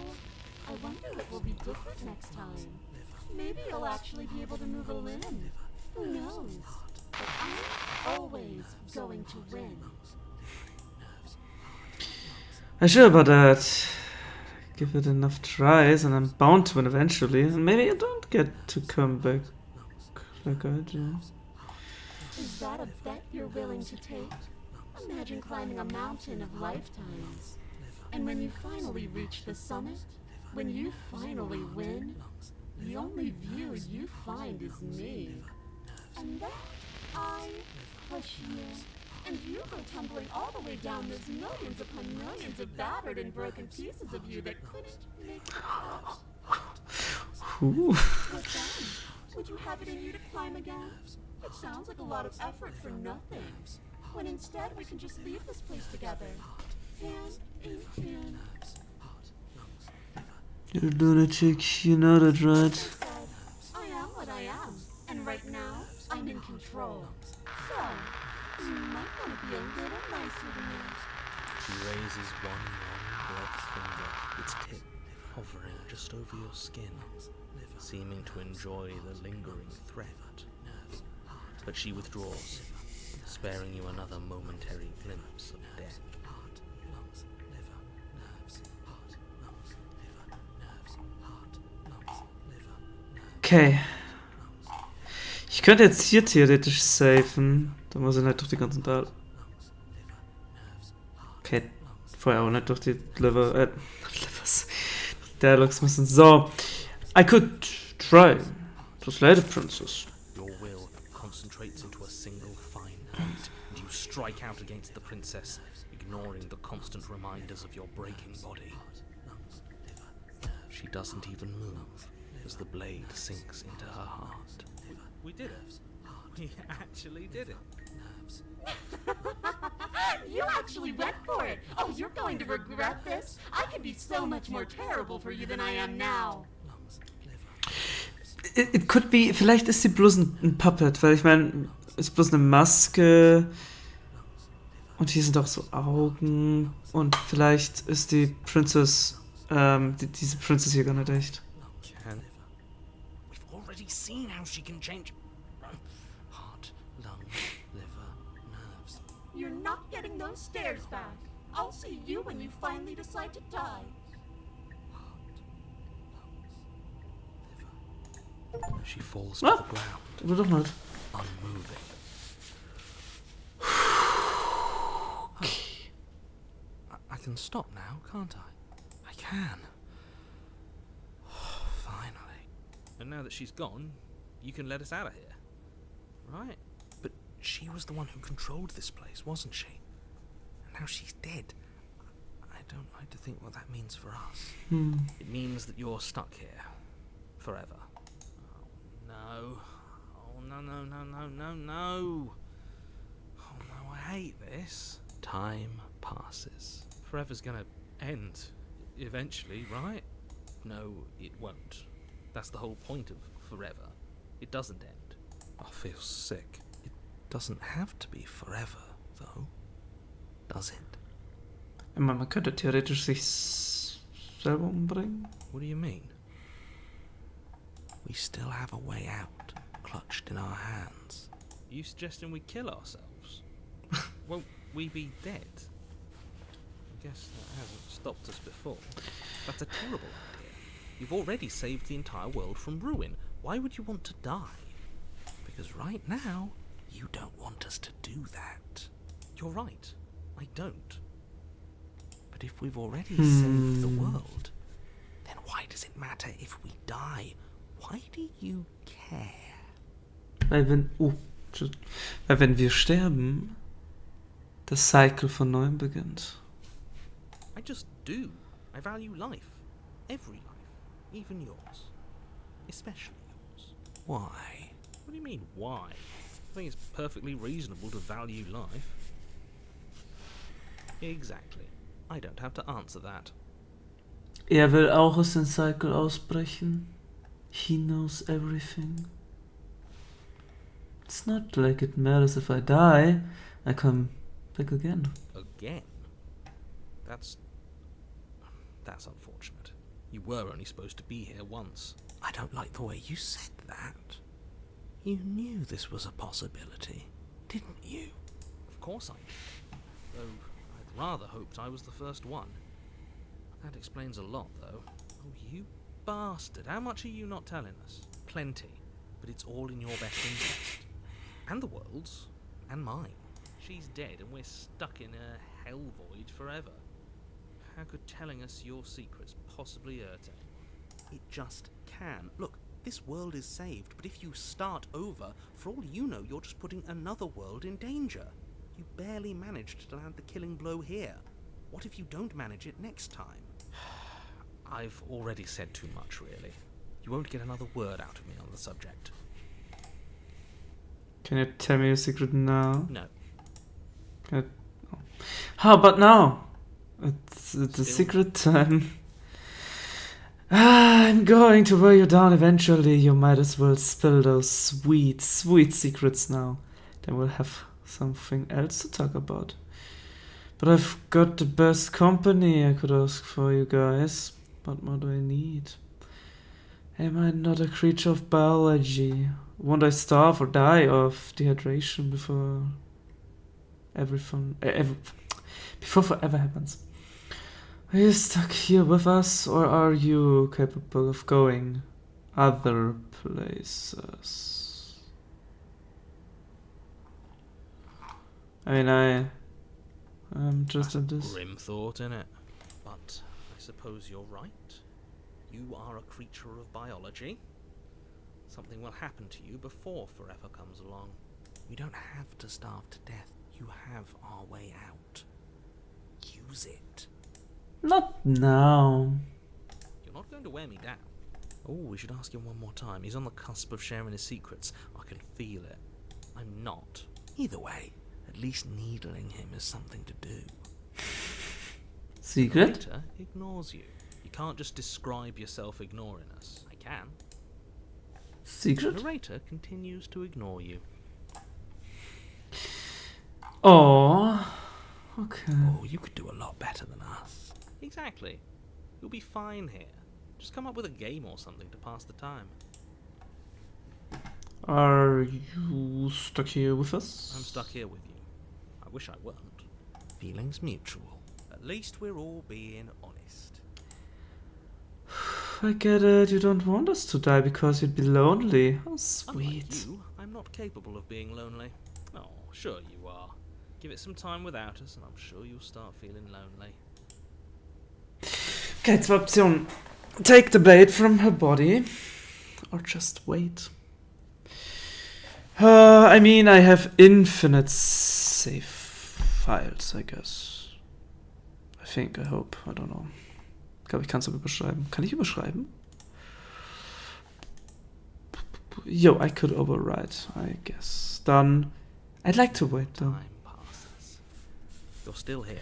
I wonder what will be different next time. Maybe you'll actually be able to move a limb. Who knows? But I'm always going to win. I'm sure about that. Give it enough tries and I'm bound to win eventually. And maybe you don't get to come back like I do. Is that a bet you're willing to take? Imagine climbing a mountain of lifetimes. And when you finally reach the summit, when you finally win, the only view you find is me. And then I push you, and you go tumbling all the way down those millions upon millions of battered and broken pieces of you that couldn't make it out. Ooh. What then? Would you have it in you to climb again? It sounds like a lot of effort for nothing. When instead we can just leave this place together, hand in hand. You're a lunatic, you know that, Like I right? said, I am what I am, and right now I'm in control. So you might want to be a little nicer to me. She raises one long gloved finger, its tip hovering just over your skin, seeming to enjoy the lingering threat. But she withdraws, sparing you another momentary glimpse of death. Okay. Ich könnte jetzt hier theoretisch safen. Da muss ich nicht durch die ganzen Tal. Okay. Vorher auch nicht durch die Livers. Dialogs müssen. So. I could try to slay the princess. Your will concentrates into a single fine point, and you strike out against the princess, ignoring the constant reminders of your breaking body. She doesn't even move as the blade sinks into her heart. We did it. We actually did it. You actually went for it! Oh, you're going to regret this? I can be so much more terrible for you than I am now. It could be, vielleicht ist sie bloß ein Puppet, weil ich meine, ist bloß eine Maske und hier sind auch so Augen und vielleicht ist die Princess, diese Princess hier gar nicht echt. We've already seen how she can change heart, lung, liver, nerves. You're not getting those stairs back. I'll see you when you finally decide to die. She falls to the ground, Aber doch nicht. unmoving. Okay. I can stop now, can't I? I can. Finally. And now that she's gone, you can let us out of here. Right? But she was the one who controlled this place, wasn't she? And now she's dead. I don't like to think what that means for us. It means that you're stuck here. Forever. No. Oh, no, no, no, no, no, no. Oh, no, I hate this. Time passes. Forever's gonna end. Eventually, right? No, it won't. That's the whole point of forever. It doesn't end. I feel sick. It doesn't have to be forever, though. Does it? Ich meine, man könnte theoretisch sich selber umbringen. What do you mean? We still have a way out, clutched in our hands. You suggesting we kill ourselves? Won't we be dead? I guess that hasn't stopped us before. That's a terrible idea. You've already saved the entire world from ruin. Why would you want to die? Because right now, you don't want us to do that. You're right. I don't. But if we've already saved the world, then why does it matter if we die? Why do you care? Weil wenn wir sterben, das Cycle von neuem beginnt. I just do. I value life. Every life. Even yours. Especially yours. Why? What do you mean, why? I think it's perfectly reasonable to value life. Exactly. I don't have to answer that. Will auch aus dem Cycle ausbrechen. He knows everything. It's not like it matters if I die. I come back again. Again? That's unfortunate. You were only supposed to be here once. I don't like the way you said that. You knew this was a possibility, didn't you? Of course I did. Though I'd rather hoped I was the first one. That explains a lot, though. Oh, you bastard. How much are you not telling us? Plenty. But it's all in your best interest. And the world's. And mine. She's dead and we're stuck in a hell void forever. How could telling us your secrets possibly hurt anyone? It just can. Look, this world is saved, but if you start over, for all you know, you're just putting another world in danger. You barely managed to land the killing blow here. What if you don't manage it next time? I've already said too much, really. You won't get another word out of me on the subject. Can you tell me your secret now? No. How about now? It's the secret time. I'm going to wear you down eventually. You might as well spill those sweet, sweet secrets now. Then we'll have something else to talk about. But I've got the best company I could ask for, you guys. What more do I need? Am I not a creature of biology? Won't I starve or die of dehydration before before forever happens? Are you stuck here with us, or are you capable of going other places. I'm just That's at a this. grim thought, innit? But I suppose you're right. You are a creature of biology. Something will happen to you before forever comes along. We don't have to starve to death. You have our way out. Use it. Not now. You're not going to wear me down. Oh, we should ask him one more time. He's on the cusp of sharing his secrets. I can feel it. I'm not. Either way, at least needling him is something to do. Secret? The narrator ignores you. You can't just describe yourself ignoring us. I can. The Secret? narrator continues to ignore you. Oh. Okay. Oh, you could do a lot better than us. Exactly. You'll be fine here. Just come up with a game or something to pass the time. Are you stuck here with us? I'm stuck here with you. I wish I weren't. Feelings mutual. At least we're all being honest. I get it. You don't want us to die because you'd be lonely. How Unlike sweet. you, I'm not capable of being lonely. Oh, sure you are. Give it some time without us and I'm sure you'll start feeling lonely. Okay, zwei Optionen. Take the blade from her body. Or just wait. I mean, I have infinite save files, I guess. I hope. I don't know. Ich glaube, ich kann es aber überschreiben. Kann ich überschreiben? Yo, I could override, I guess. Dann, I'd like to wait, though. Time passes. You're still here.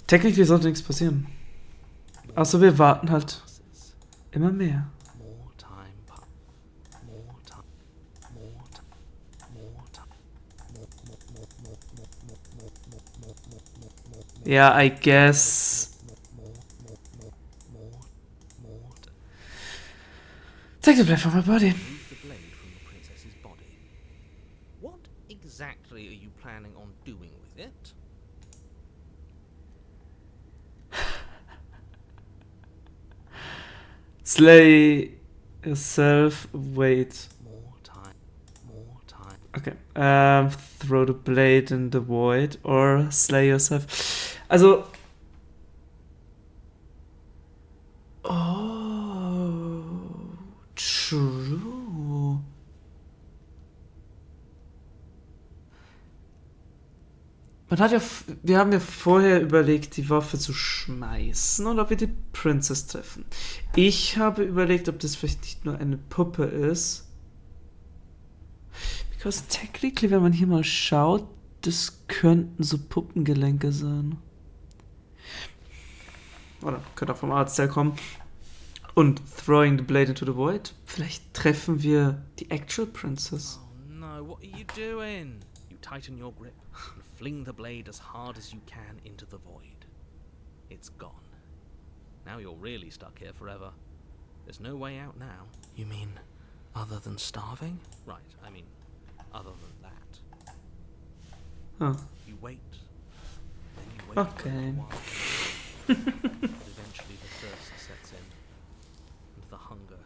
Technically sollte nichts passieren. Außer wir warten halt Passes. immer mehr. More time more time. More time. More time. Yeah, I guess. Take the blade from my body. Remove the blade from the princess's body. What exactly are you planning on doing with it? Slay yourself. Wait. More time. More time. Okay. Throw the blade in the void or slay yourself. Also. Oh. True. Wir haben ja vorher überlegt, die Waffe zu schmeißen und ob wir die Princess treffen. Ich habe überlegt, ob das vielleicht nicht nur eine Puppe ist. Because technically, wenn man hier mal schaut, das könnten so Puppengelenke sein. Oder könnte auch vom Arzt herkommen. Und throwing the blade into the void. Vielleicht treffen wir die actual Princess. Oh no, what are you doing? You tighten your grip and fling the blade as hard as you can into the void. It's gone. Now you're really stuck here forever. There's no way out now. You mean other than starving? Right, I mean other than that. Huh. You wait. Then you wait Okay. for a little while. But eventually the thirst sets in. And the hunger.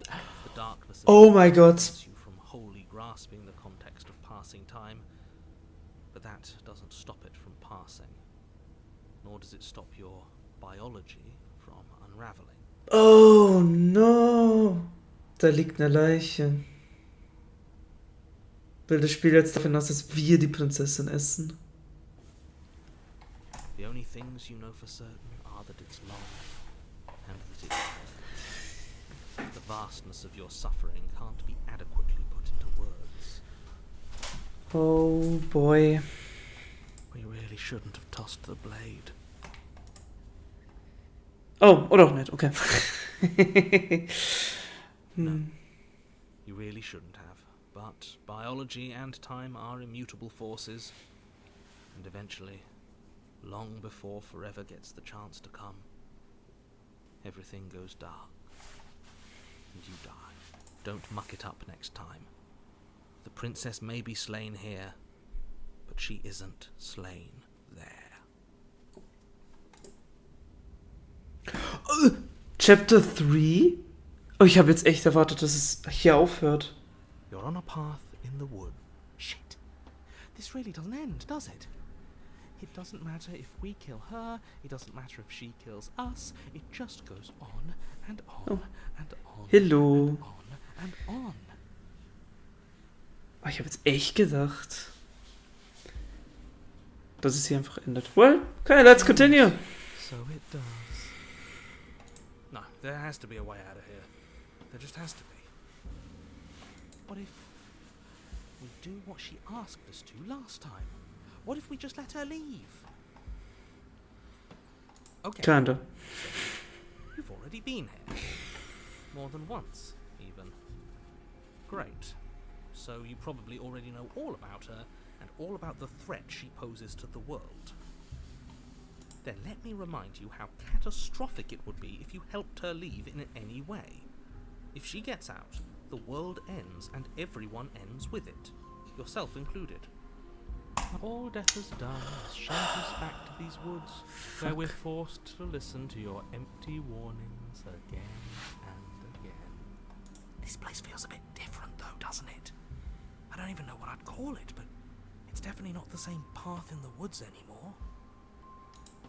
The darkness of Oh it my God. prevents you from wholly grasping the context of passing time. But that doesn't stop it from passing. Nor does it stop your biology from unraveling. Oh no. Da liegt eine Leiche. Will das Spiel jetzt davon aus, dass wir die Prinzessin essen? The only things you know for certain are that it's long and that it hurts. The vastness of your suffering can't be adequately put into words. Oh boy. We really shouldn't have tossed the blade. Oh, oder auch nicht, okay. No, you really shouldn't have. But biology and time are immutable forces. And eventually, long before forever gets the chance to come, everything goes dark. And you die. Don't muck it up next time. The princess may be slain here, but she isn't slain there. Chapter 3? Oh, ich habe jetzt echt erwartet, dass es hier aufhört. You're on a path in the wood. Shit. This really doesn't end, does it? It doesn't matter if we kill her, it doesn't matter if she kills us, it just goes on and on Oh. and on Hello. and on and on. Oh, ich habe jetzt echt gedacht, dass es hier einfach endet. Well, okay, let's continue. So it does. No, there has to be a way out of here. There just has to be. What if we do what she asked us to last time? What if we just let her leave? Okay. Kinda. You've already been here. More than once, even. Great. So you probably already know all about her and all about the threat she poses to the world. Then let me remind you how catastrophic it would be if you helped her leave in any way. If she gets out, the world ends and everyone ends with it, yourself included. All death has done is sent us back to these woods, where we're forced to listen to your empty warnings again and again. This place feels a bit different though, doesn't it? I don't even know what I'd call it, but it's definitely not the same path in the woods anymore.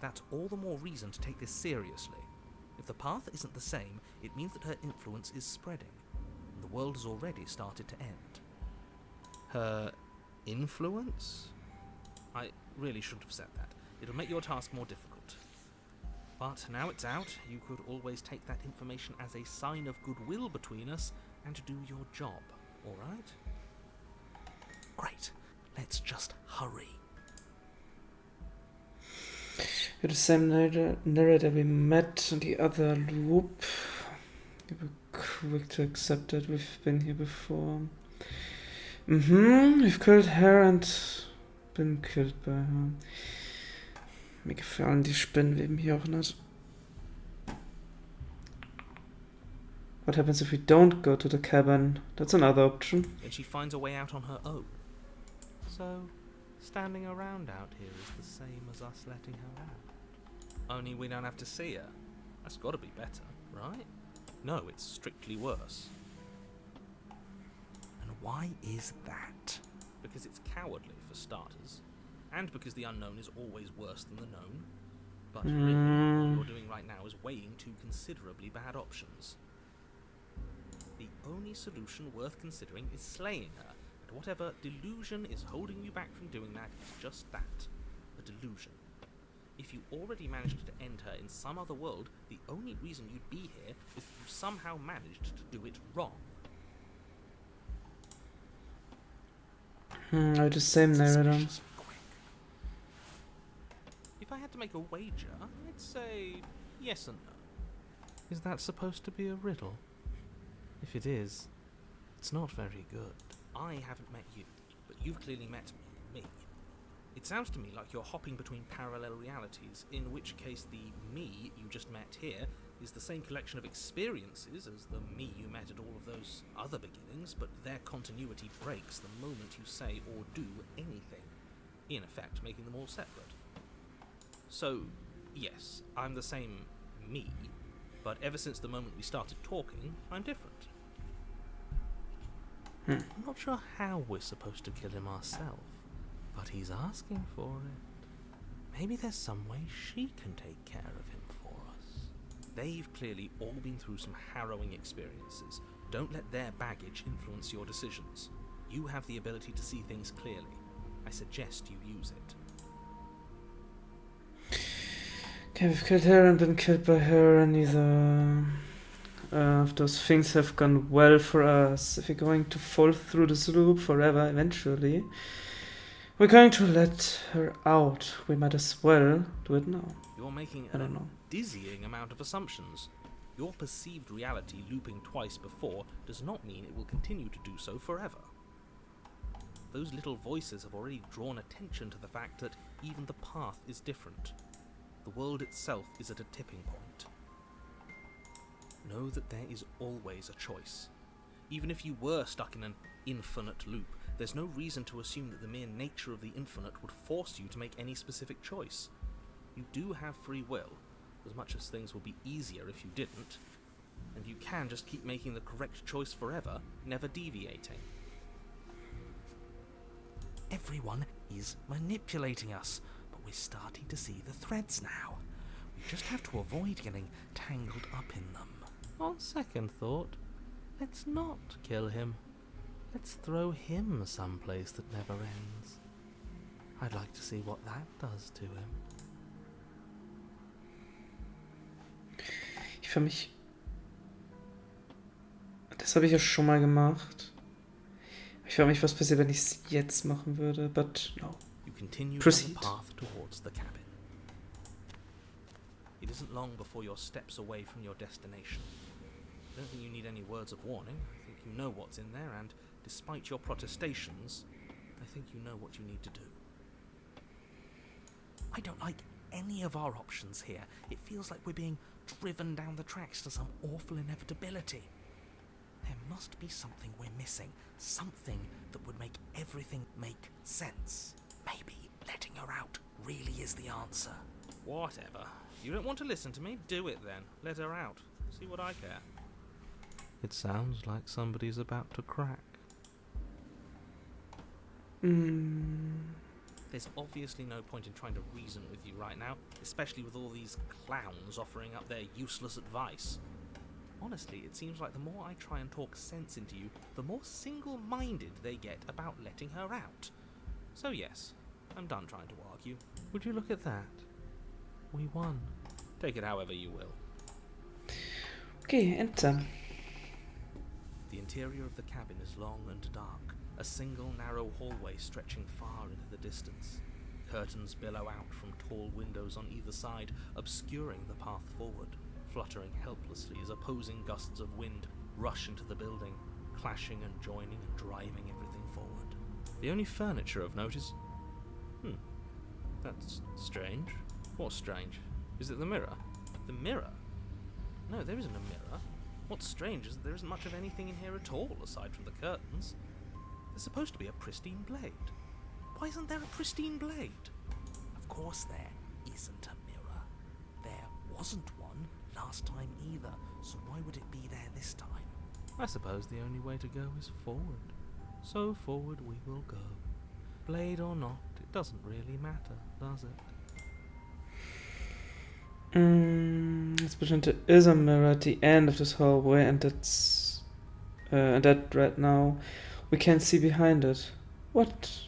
That's all the more reason to take this seriously. If the path isn't the same, it means that her influence is spreading. The world has already started to end. Her influence? I really shouldn't have said that. It'll make your task more difficult. But now it's out, you could always take that information as a sign of goodwill between us and do your job, alright? Great. Let's just hurry. You're the same narrator we met in the other loop. You were quick to accept that we've been here before. We've killed her and been killed by her. Mir gefallen die Spinnweben hier auch nicht. What happens if we don't go to the cabin? That's another option. And she finds a way out on her own. So, standing around out here is the same as us letting her out. Only we don't have to see her. That's gotta be better, right? No, it's strictly worse. And why is that? Because it's cowardly, for starters. And because the unknown is always worse than the known. But really, what you're doing right now is weighing two considerably bad options. The only solution worth considering is slaying her, and whatever delusion is holding you back from doing that is just that, a delusion. If you already managed to end her in some other world, the only reason you'd be here is that you somehow managed to do it wrong. I the same narrator. Suspicious and quick. If I had to make a wager, I'd say yes and no. Is that supposed to be a riddle? If it is, it's not very good. I haven't met you, but you've clearly met me. It sounds to me like you're hopping between parallel realities, in which case the me you just met here is the same collection of experiences as the me you met at all of those other beginnings, but their continuity breaks the moment you say or do anything, in effect making them all separate. So, yes, I'm the same me, but ever since the moment we started talking, I'm different. I'm not sure how we're supposed to kill him ourselves, but he's asking for it. Maybe there's some way she can take care of him for us. They've clearly all been through some harrowing experiences. Don't let their baggage influence your decisions. You have the ability to see things clearly. I suggest you use it. Okay, we've killed her and been killed by her, and neither of those things have gone well for us. If we're going to fall through this loop forever eventually, we're going to let her out. We might as well do it now. You're making I don't know. dizzying amount of assumptions. Your perceived reality looping twice before does not mean it will continue to do so forever. Those little voices have already drawn attention to the fact that even the path is different. The world itself is at a tipping point. Know that there is always a choice. Even if you were stuck in an infinite loop, there's no reason to assume that the mere nature of the infinite would force you to make any specific choice. You do have free will, as much as things would be easier if you didn't. and you can just keep making the correct choice forever, never deviating. Everyone is manipulating us, but we're starting to see the threads now. We just have to avoid getting tangled up in them. On second thought, let's not kill him. Let's throw him someplace that never ends. I'd like to see what that does to him. Ich für mich. Das habe ich ja schon mal gemacht. Ich frage mich, was passiert, wenn ich es jetzt machen würde, but no. You continue Proceed. down the path towards the cabin. It isn't long before you're steps away from your destination. I don't think you need any words of warning. I think you know what's in there, and despite your protestations, I think you know what you need to do. I don't like any of our options here. It feels like we're being driven down the tracks to some awful inevitability. There must be something we're missing. Something that would make everything make sense. Maybe letting her out really is the answer. Whatever. You don't want to listen to me? Do it then. Let her out. See what I care. It sounds like somebody's about to crack. There's obviously no point in trying to reason with you right now, especially with all these clowns offering up their useless advice. Honestly, it seems like the more I try and talk sense into you, the more single-minded they get about letting her out. So yes, I'm done trying to argue. Would you look at that? We won. Take it however you will. Okay, enter. The interior of the cabin is long and dark, a single narrow hallway stretching far into the distance. Curtains billow out from tall windows on either side, obscuring the path forward, fluttering helplessly as opposing gusts of wind rush into the building, clashing and joining and driving everything forward. The only furniture of note is... that's strange. What's strange? Is it the mirror? The mirror? No, there isn't a mirror. What's strange is that there isn't much of anything in here at all, aside from the curtains. There's supposed to be a pristine blade. Why isn't there a pristine blade? Of course there isn't a mirror. There wasn't one last time either, so why would it be there this time? I suppose the only way to go is forward. So forward we will go. Blade or not, it doesn't really matter, does it? It's between there is a mirror at the end of this hallway, and that's and that right now we can't see behind it. What's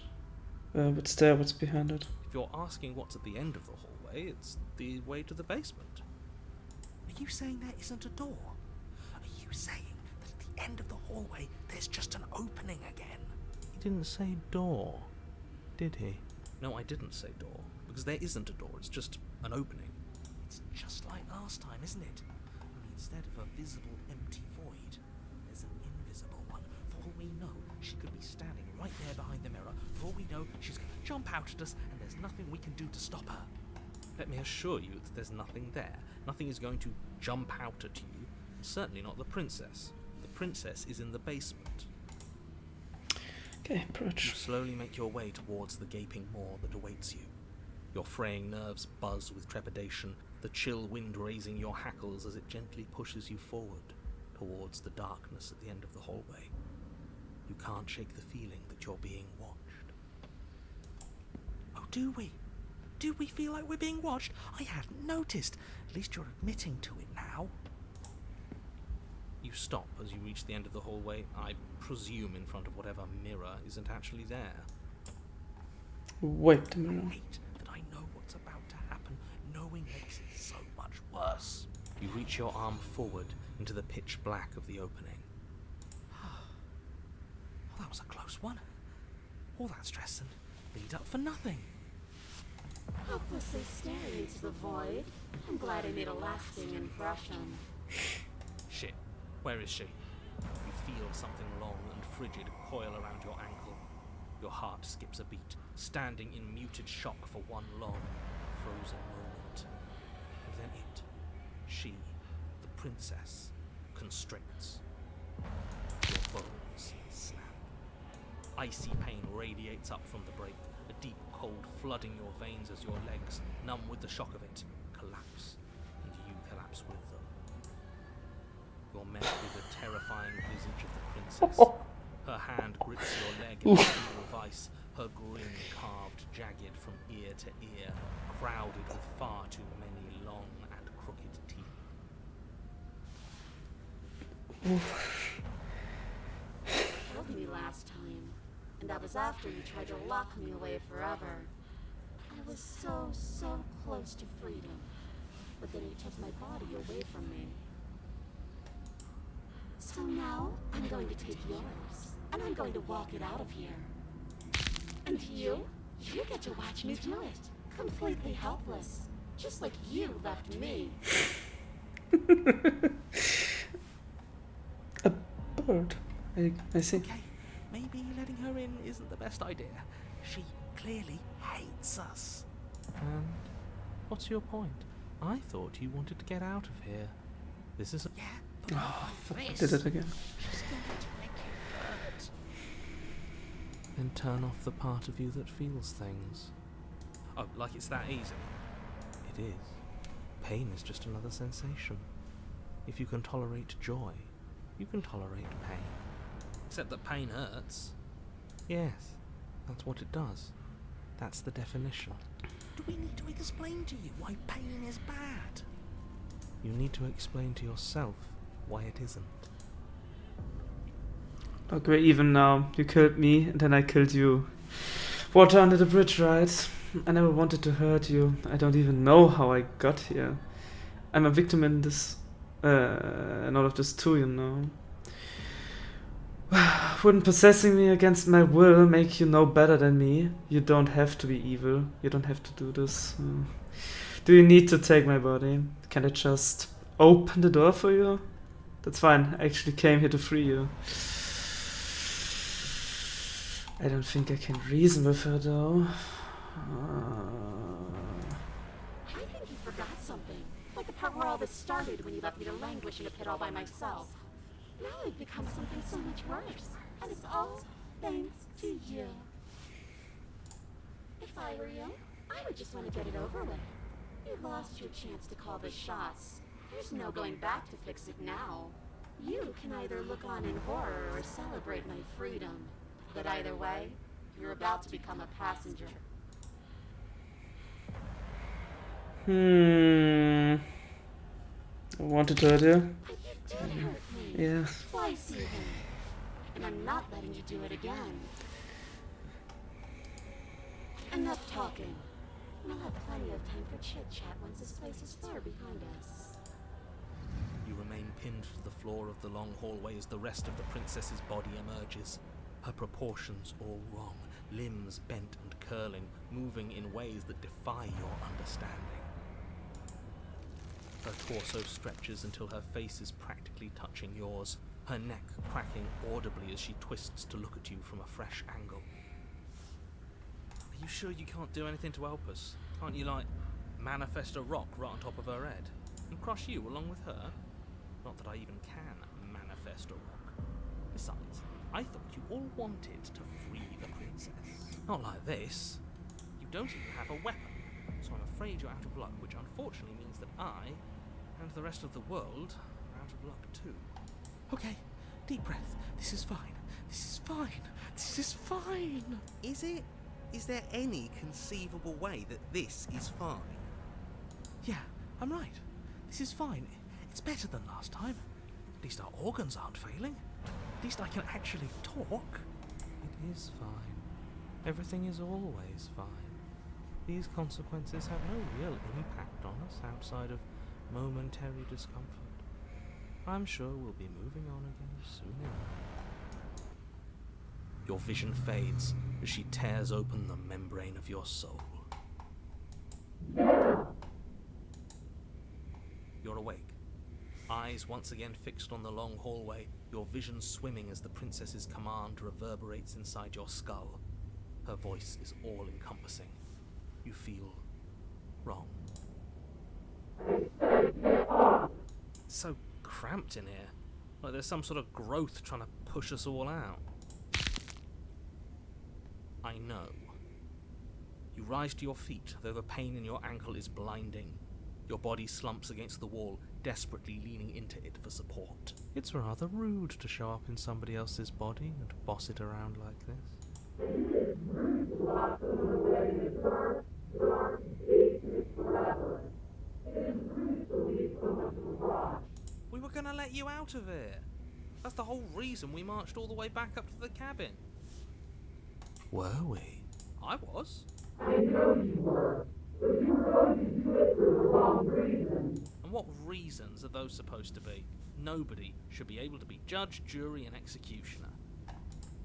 there? What's behind it? If you're asking what's at the end of the hallway, it's the way to the basement. Are you saying there isn't a door? Are you saying that at the end of the hallway there's just an opening again? He didn't say door, did he? No, I didn't say door, because there isn't a door, it's just an opening. It's just like last time, isn't it? Only instead of a visible empty void, there's an invisible one. For all we know, she could be standing right there behind the mirror. For all we know, she's going to jump out at us, and there's nothing we can do to stop her. Let me assure you that there's nothing there. Nothing is going to jump out at you. Certainly not the princess. The princess is in the basement. Okay, You approach. slowly make your way towards the gaping maw that awaits you. Your fraying nerves buzz with trepidation, the chill wind raising your hackles as it gently pushes you forward towards the darkness at the end of the hallway. You can't shake the feeling that you're being watched. Oh, do we? Do we feel like we're being watched? I hadn't noticed. At least you're admitting to it now. You stop as you reach the end of the hallway, I presume in front of whatever mirror isn't actually there. Wait a minute. I hate that I know what's about to happen. Knowing makes it so much worse. You reach your arm forward into the pitch black of the opening. Well, that was a close one. All that stress and lead up for nothing. Hopelessly staring into the void. I'm glad I made a lasting impression. Shit. Where is she? You feel something long and frigid coil around your ankle. Your heart skips a beat, standing in muted shock for one long, frozen moment. And then it, she, the princess, constricts. Your bones snap. Icy pain radiates up from the break, a deep cold flooding your veins as your legs, numb with the shock of it, collapse, and you collapse with them. you're met with the terrifying visage of the princess. Her hand grips your leg in a steel vice, her grin carved jagged from ear to ear, crowded with far too many long and crooked teeth. You killed me last time, and that was after you tried to lock me away forever. I was so close to freedom, but then you took my body away from me. So now, I'm going to take yours, and I'm going to walk it out of here. And you get to watch me do it, completely helpless, just like you left me. A bird. I see. Okay, maybe letting her in isn't the best idea. She clearly hates us. And what's your point? I thought you wanted to get out of here. This is yeah, but Oh, fuck, I did it again. she's going to make you hurt. Then turn off the part of you that feels things. Oh, like it's that easy? It is. Pain is just another sensation. If you can tolerate joy, you can tolerate pain. Except that pain hurts. Yes, that's what it does. That's the definition. Do we need to explain to you why pain is bad? You need to explain to yourself why it isn't. Okay, even now. You killed me, and then I killed you. Water under the bridge, right? I never wanted to hurt you. I don't even know how I got here. I'm a victim in this, in all of this too, you know. Wouldn't possessing me against my will make you no better than me? You don't have to be evil. You don't have to do this. Do you need to take my body? Can I just open the door for you? That's fine. I actually came here to free you. I don't think I can reason with her though. I think you forgot something. Like the part where all this started when you left me to languish in a pit all by myself. Now I've become something so much worse. And it's all thanks to you. If I were you, I would just want to get it over with. You lost your chance to call the shots. There's no going back to fix it now. You can either look on in horror or celebrate my freedom. But either way, you're about to become a passenger. I wanted to hurt you. But you did hurt me. Yeah. Twice even. And I'm not letting you do it again. Enough talking. We'll have plenty of time for chit-chat once this place is far behind us. You remain pinned to the floor of the long hallway as the rest of the princess's body emerges. Her proportions all wrong, limbs bent and curling, moving in ways that defy your understanding. Her torso stretches until her face is practically touching yours, her neck cracking audibly as she twists to look at you from a fresh angle. Are you sure you can't do anything to help us? Can't you, like, manifest a rock right on top of her head? And crush you along with her? Not that I even can manifest a rock. Besides, I thought you all wanted to free the princess. Not like this. You don't even have a weapon, so I'm afraid you're out of luck, which unfortunately means that I, and the rest of the world, are out of luck too. Okay, deep breath. This is fine. This is fine. This is fine. Is it? Is there any conceivable way that this is fine? Yeah, I'm right. This is fine. It's better than last time. At least our organs aren't failing. At least I can actually talk. It is fine. Everything is always fine. These consequences have no real impact on us outside of momentary discomfort. I'm sure we'll be moving on again soon enough. Your vision fades as she tears open the membrane of your soul. You're awake. Eyes once again fixed on the long hallway, your vision swimming as the princess's command reverberates inside your skull. Her voice is all-encompassing. You feel wrong. It's so cramped in here, like there's some sort of growth trying to push us all out. I know. You rise to your feet, though the pain in your ankle is blinding. Your body slumps against the wall, desperately leaning into it for support. It's rather rude to show up in somebody else's body and boss it around like this. We were gonna let you out of here. That's the whole reason we marched all the way back up to the cabin. Were we? I was. I know you were, but you were going to do it for the wrong reason. And what reasons are those supposed to be? Nobody should be able to be judge, jury, and executioner.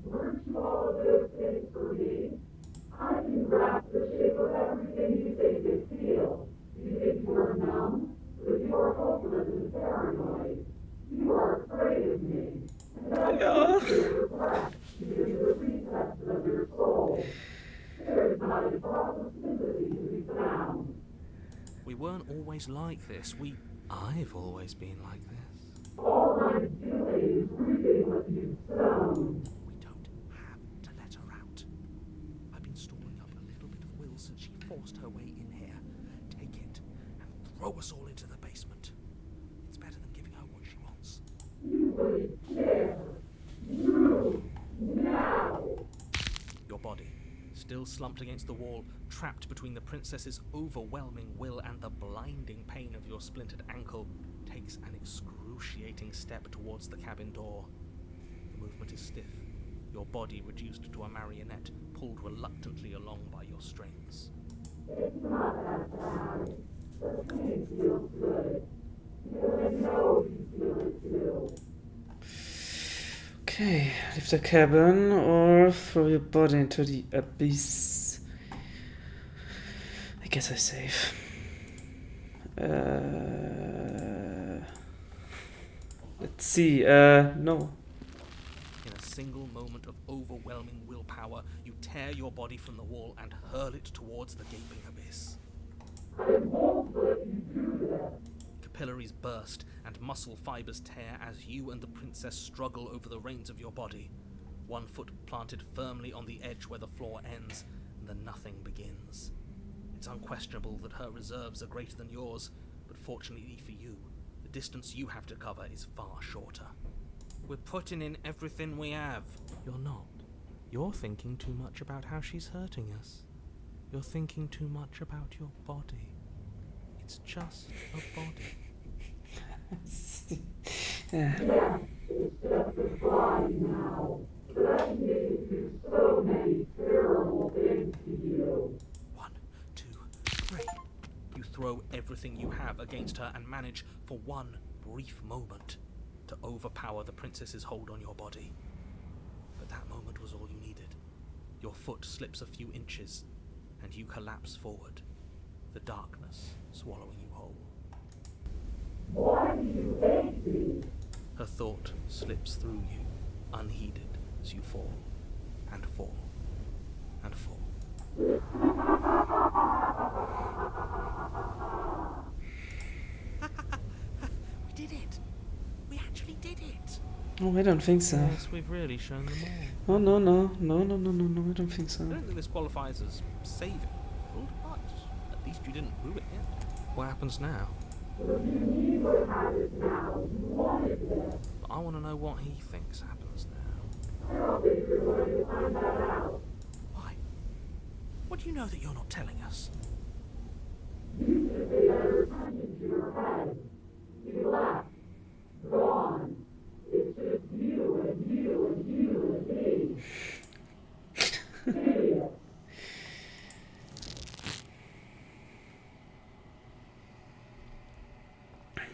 Weren't you all of those things for me? I can grasp the shape of everything you think is feel. You think you are numb, but you are hopeless and paranoid. You are afraid of me. And I want you to reflect into the recesses of your soul. There is not a drop of sympathy to be found. We weren't always like this. I've always been like this. All I'm doing is reaping what you've sown. We don't have to let her out. I've been storing up a little bit of will since she forced her way in here. Take it and throw us all into the basement. It's better than giving her what she wants. You wouldn't care. You now. Your body, still slumped against the wall, trapped between the princess's overwhelming will and the blinding pain of your splintered ankle, takes an excruciating step towards the cabin door. The movement is stiff, your body reduced to a marionette, pulled reluctantly along by your strings. It's not that bad. The pain feels good. I know you feel it too. Okay, leave the cabin or throw your body into the abyss. I guess I save. Let's see, no. In a single moment of overwhelming willpower, you tear your body from the wall and hurl it towards the gaping abyss. I won't let you do that. Capillaries burst and muscle fibers tear as you and the princess struggle over the reins of your body. One foot planted firmly on the edge where the floor ends, and the nothing begins. It's unquestionable that her reserves are greater than yours, but fortunately for you, the distance you have to cover is far shorter. We're putting in everything we have. You're not. You're thinking too much about how she's hurting us. You're thinking too much about your body. It's just a body. Yeah. It's just a body now. But I can do so many terrible things to you. 1, 2, 3. You throw everything you have against her and manage, for one brief moment, to overpower the princess's hold on your body. But that moment was all you needed. Your foot slips a few inches, and you collapse forward, the darkness swallowing you whole. Why do you hate me? Her thought slips through you, unheeded, as you fall, and fall, and fall. We did it! We actually did it! Oh, I don't think so. Yes, we've really shown them all. Oh, no, I don't think so. I don't think this qualifies as saving, but at least you didn't ruin it. What happens now? I want to know what he thinks happens now. I don't think you're going to find that out. Why? What do you know that you're not telling us? You should pay better attention to your head. You left. Gone. It's just you and you and you and me. Idiot.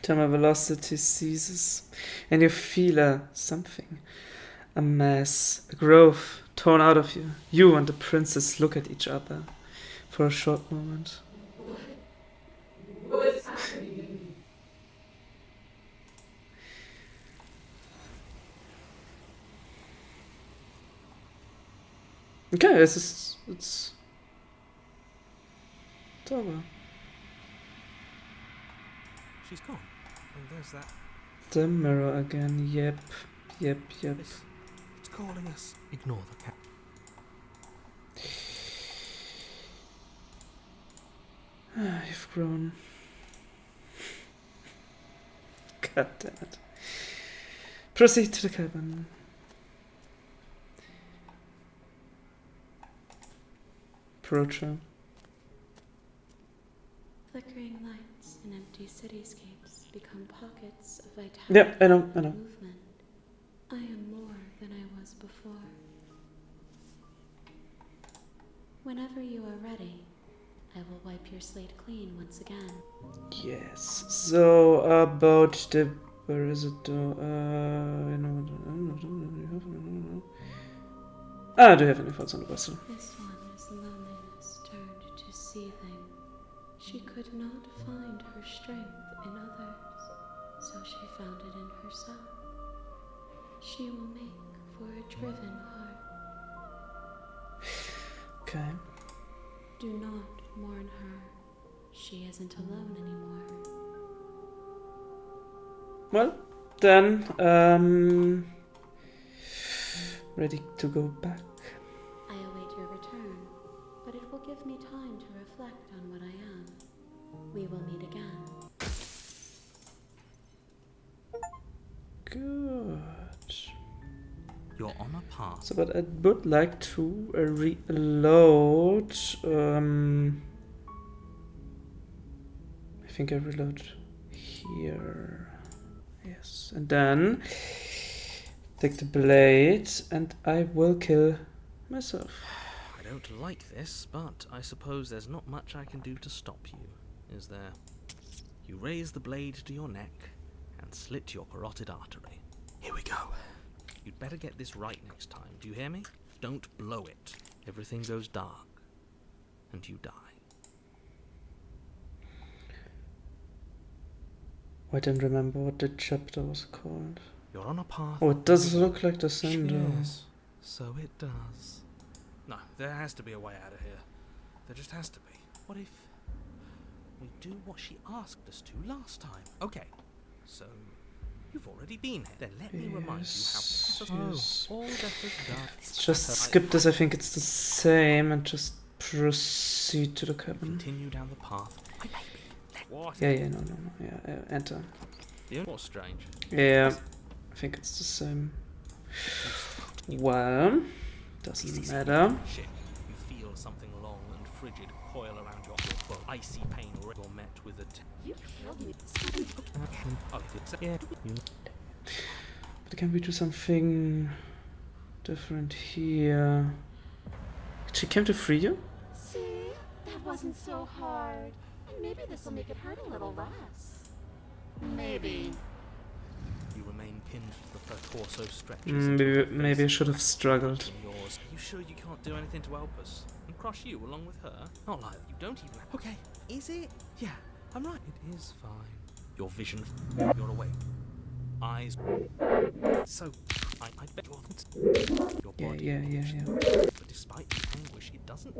Thermal velocity ceases, and you feel something. A mass, a growth torn out of you. You and the princess look at each other for a short moment. What's happening? Okay, it's over. She's gone. And there's that. The mirror again. Yep. It's calling us. Ignore the cat. You've grown. God damn it. Proceed to the cabin. Approach her. Flickering lights in empty cityscapes become pockets of vitality Yeah, I know. and movement. I am more than I was before. Whenever you are ready, I will wipe your slate clean once again. Yes. So about the where is it? Do you have any thoughts on the vessel? This one is loneliness turned to seething. She could not find her strength in others, so she found it in herself. She will make for a driven heart. Okay. Do not mourn her. She isn't alone anymore. Well, then ready to go back. I await your return, but it will give me time to reflect on what I am. We will meet again. Good. You're on a path. So, but I would like to reload. I think I reload here. Yes, and then take the blade, and I will kill myself. I don't like this, but I suppose there's not much I can do to stop you, is there? You raise the blade to your neck and slit your carotid artery. Here we go. You'd better get this right next time, do you hear me? Don't blow it. Everything goes dark, and you die. I don't remember what the chapter was called. You're on a path. Oh, it does look like the same though. Yes, so it does. No, there has to be a way out of here. There just has to be. What if we do what she asked us to last time? Okay, so you've already been here. Then let me remind Yes, you how yes. all that was done. Just skip this, I think it's the same, and just proceed to the cabin. Continue down the path. What? Yeah, no. Yeah, enter. What's strange? Yeah, I think it's the same. Well, doesn't matter. Shit. You feel something long and frigid coil around your foot. Icy pain or you're met with a You killed me. But can we do something different here? She came to free you? See? That wasn't so hard. Maybe this will make it hurt a little less. Maybe. You remain pinned to the first torso stretches. Maybe I should have struggled. Yours. Are you sure you can't do anything to help us? And crush you along with her? Not like you don't even. Okay, is it? Yeah, I'm right. It is fine. Your vision. You're awake. Eyes. So, I bet your body. Yeah. But despite the anguish, it doesn't.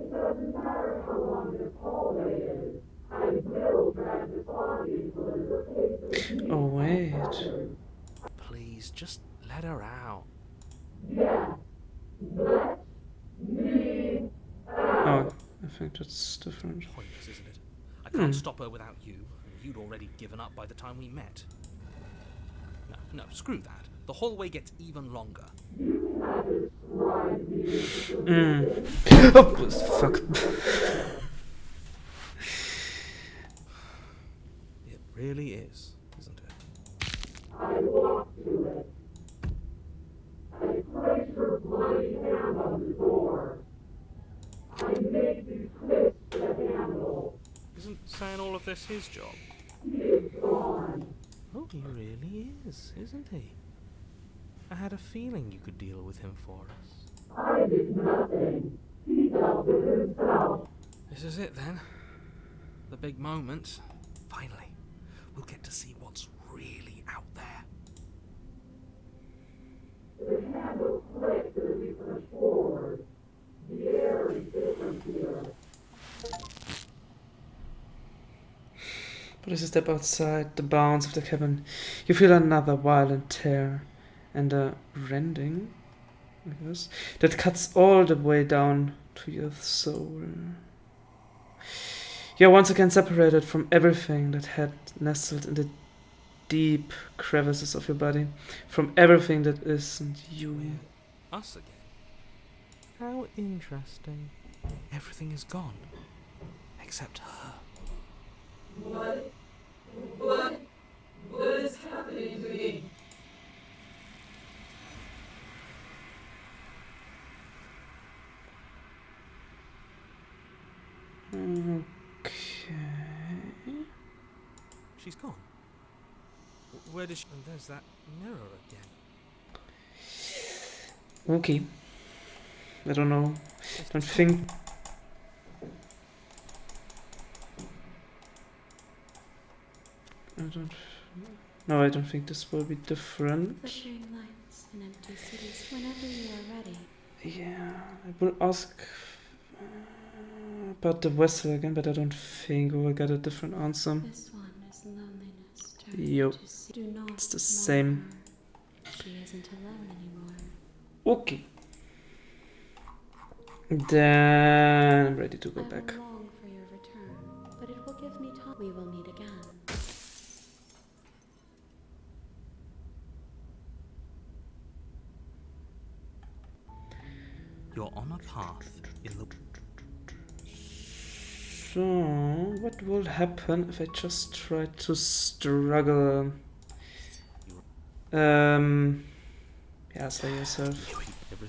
Oh, wait. Please, just let her out. Oh, I think that's different. Pointless, isn't it? I can't stop her without you, and you'd already given up by the time we met. No, screw that. The hallway gets even longer. Oh, fuck. It really is, isn't it? Isn't saying all of this his job? Oh, he really is, isn't he? I had a feeling you could deal with him for us. This is it then. The big moment. Finally, we'll get to see what's really out there. But as you step outside the bounds of the cabin, you feel another violent tear and a rending, I guess, that cuts all the way down to your soul. You are once again separated from everything that had nestled in the deep crevices of your body from everything that isn't you. We're us again. How interesting. Everything is gone. Except her. What is happening to me? Okay. She's gone. Where does she... And there's that mirror again. Okay. I don't know. Don't think. No, I don't think this will be different. Flickering lights in empty cities whenever you are ready. Yeah, I will ask about the vessel again, but I don't think we will get a different answer. This one is loneliness turned Yup. to sea. Do not It's the mourn same. her. She isn't alone anymore. Okay. Then I'm ready to go I back. will long for your return, but it will give me time. We will meet again. You're on a path in the... So, what will happen if I just try to struggle? Yeah, slay yourself.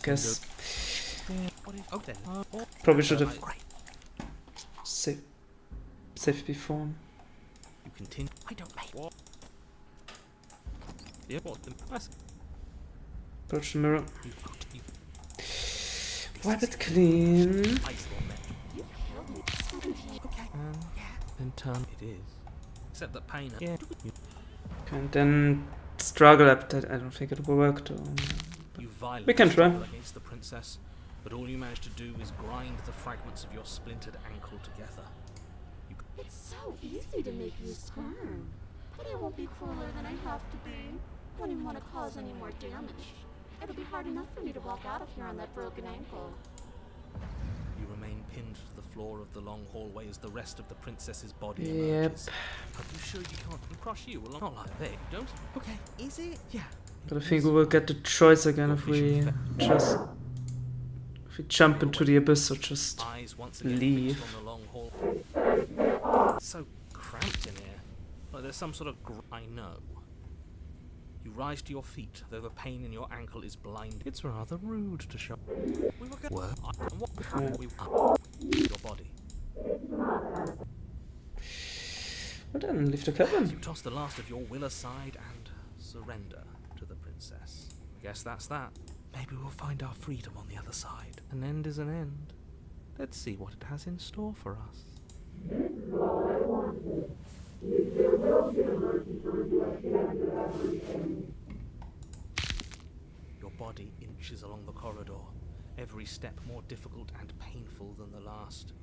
Guess. Probably should have saved before. You continue. I don't make what. Yeah, what the Approach the mirror. Wipe it clean. Then turn. It is. Except that pain. Yeah. And then struggle up that. I don't think it will work though. You violently We can try. struggle against the princess, but all you manage to do is grind the fragments of your splintered ankle together. It's so easy to make you squirm. But I won't be crueler than I have to be. Wouldn't want to cause any more damage. It'll be hard enough for me to walk out of here on that broken ankle. You remain pinned to the floor of the long hallway as the rest of the princess's body Yep. emerges. Are you sure you can't crush you along? Not like that, don't? Okay, is it? Yeah. But I think we will get the choice again if we jump into the abyss or just Eyes once again leave. fixed on the long hall. It's so cramped in here. Like there's some sort of I know. You rise to your feet, though the pain in your ankle is blind. It's rather rude to show. We were going your body. Well then, leave the cabin. You toss the last of your will aside and surrender to the princess. I guess that's that. Maybe we'll find our freedom on the other side. An end is an end. Let's see what it has in store for us. Your body inches along the corridor, every step more difficult and painful than the last.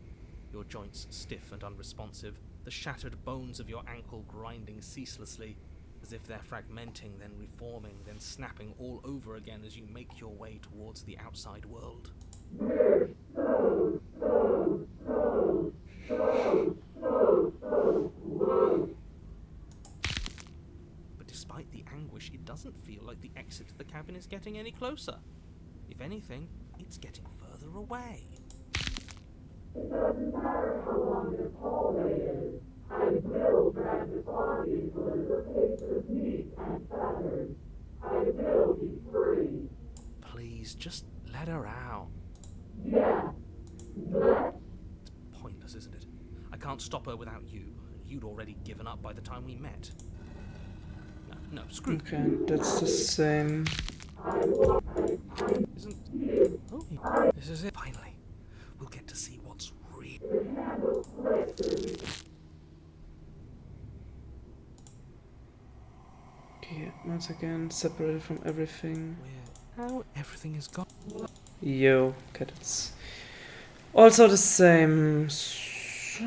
Your joints stiff and unresponsive, the shattered bones of your ankle grinding ceaselessly, as if they're fragmenting, then reforming, then snapping all over again as you make your way towards the outside world. But despite the anguish, it doesn't feel like the exit to the cabin is getting any closer. If anything, it's getting further away. Please, just let her out. It's pointless, isn't it? I can't stop her without you. You'd already given up by the time we met. No, screw. Okay, that's the same. Isn't... Oh, this is it. Finally, we'll get to see what's real. Okay, once again, separated from everything. How everything is gone. Yo, okay, that's also the same. So,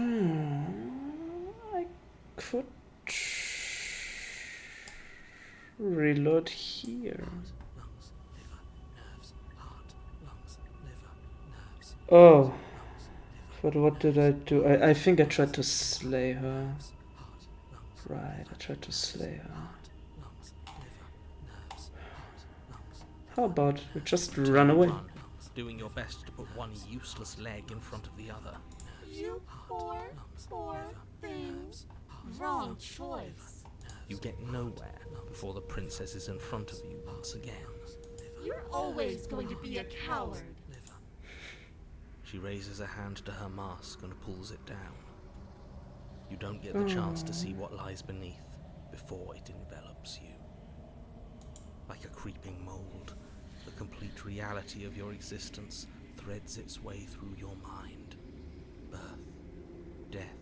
I could reload here. Lungs, liver, nerves, heart, lungs, liver, nerves. Oh, Lungs, but what did I do? I think I tried to slay her. heart, lungs, Right, I tried to slay her. heart, How about we just run away? Run, doing your best to put one useless leg in front of the other. You poor things. Wrong choice. You get nowhere before the princess is in front of you once again. You're always going to be a coward. She raises a hand to her mask and pulls it down. You don't get the chance to see what lies beneath before it envelops you. Like a creeping mold, the complete reality of your existence threads its way through your mind. Birth, death,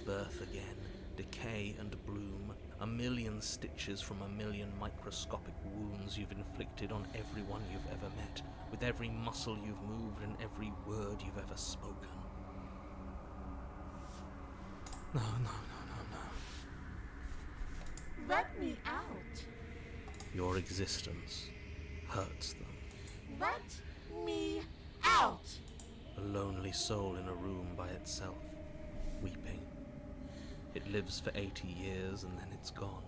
birth again, decay and bloom, a million stitches from a million microscopic wounds you've inflicted on everyone you've ever met, with every muscle you've moved and every word you've ever spoken. No. Let me out. Your existence hurts them. Let me out. A lonely soul in a room by itself, weeping. It lives for 80 years and then it's gone.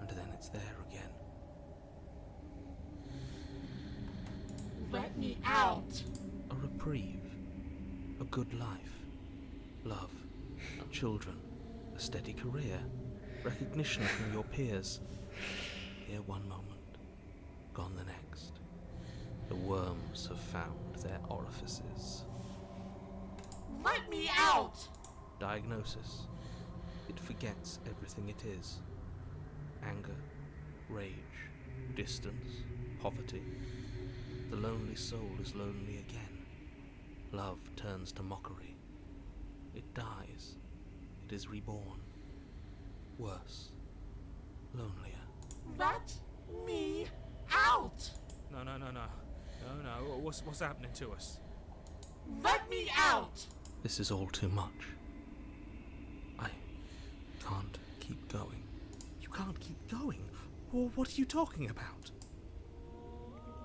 And then it's there again. Let me out. A reprieve. A good life. Love. Children. A steady career. Recognition from your peers. Here one moment. Gone the next. The worms have found their orifices. Let me out. Diagnosis. It forgets everything it is. Anger, rage, distance, poverty. The lonely soul is lonely again. Love turns to mockery. It dies. It is reborn. Worse. Lonelier. Let me out. No. What's happening to us? Let me out. This is all too much. I can't keep going. You can't keep going? Well, what are you talking about?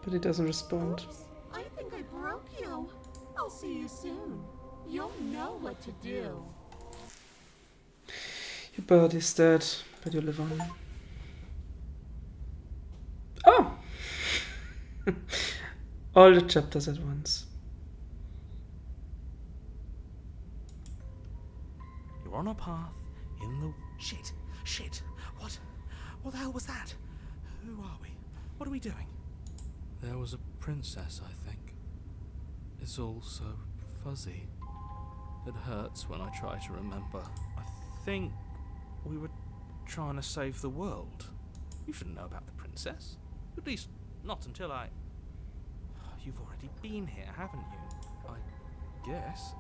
But he doesn't respond. Oops, I think I broke you. I'll see you soon. You'll know what to do. Your body's dead, but you live on. Oh! All the chapters at once. You're on a path in the... Shit! What the hell was that? Who are we? What are we doing? There was a princess, I think. It's all so fuzzy. It hurts when I try to remember. I think we were trying to save the world. You shouldn't know about the princess. At least, not until I... You've already been here, haven't you? I guess.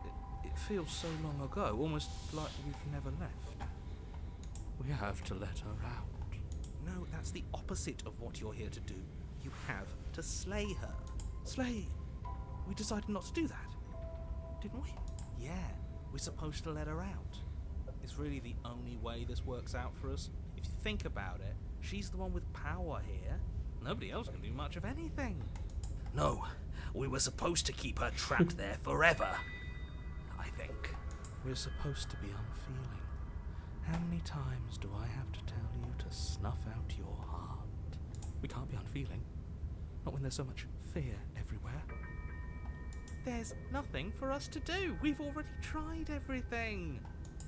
It feels so long ago, almost like we've never left. We have to let her out. No, that's the opposite of what you're here to do. You have to slay her. Slay? We decided not to do that, didn't we? Yeah, we're supposed to let her out. It's really the only way this works out for us. If you think about it, she's the one with power here. Nobody else can do much of anything. No, we were supposed to keep her trapped there forever. I think. We're supposed to be unfeeling. How many times do I have to tell you to snuff out your heart? We can't be unfeeling. Not when there's so much fear everywhere. There's nothing for us to do. We've already tried everything.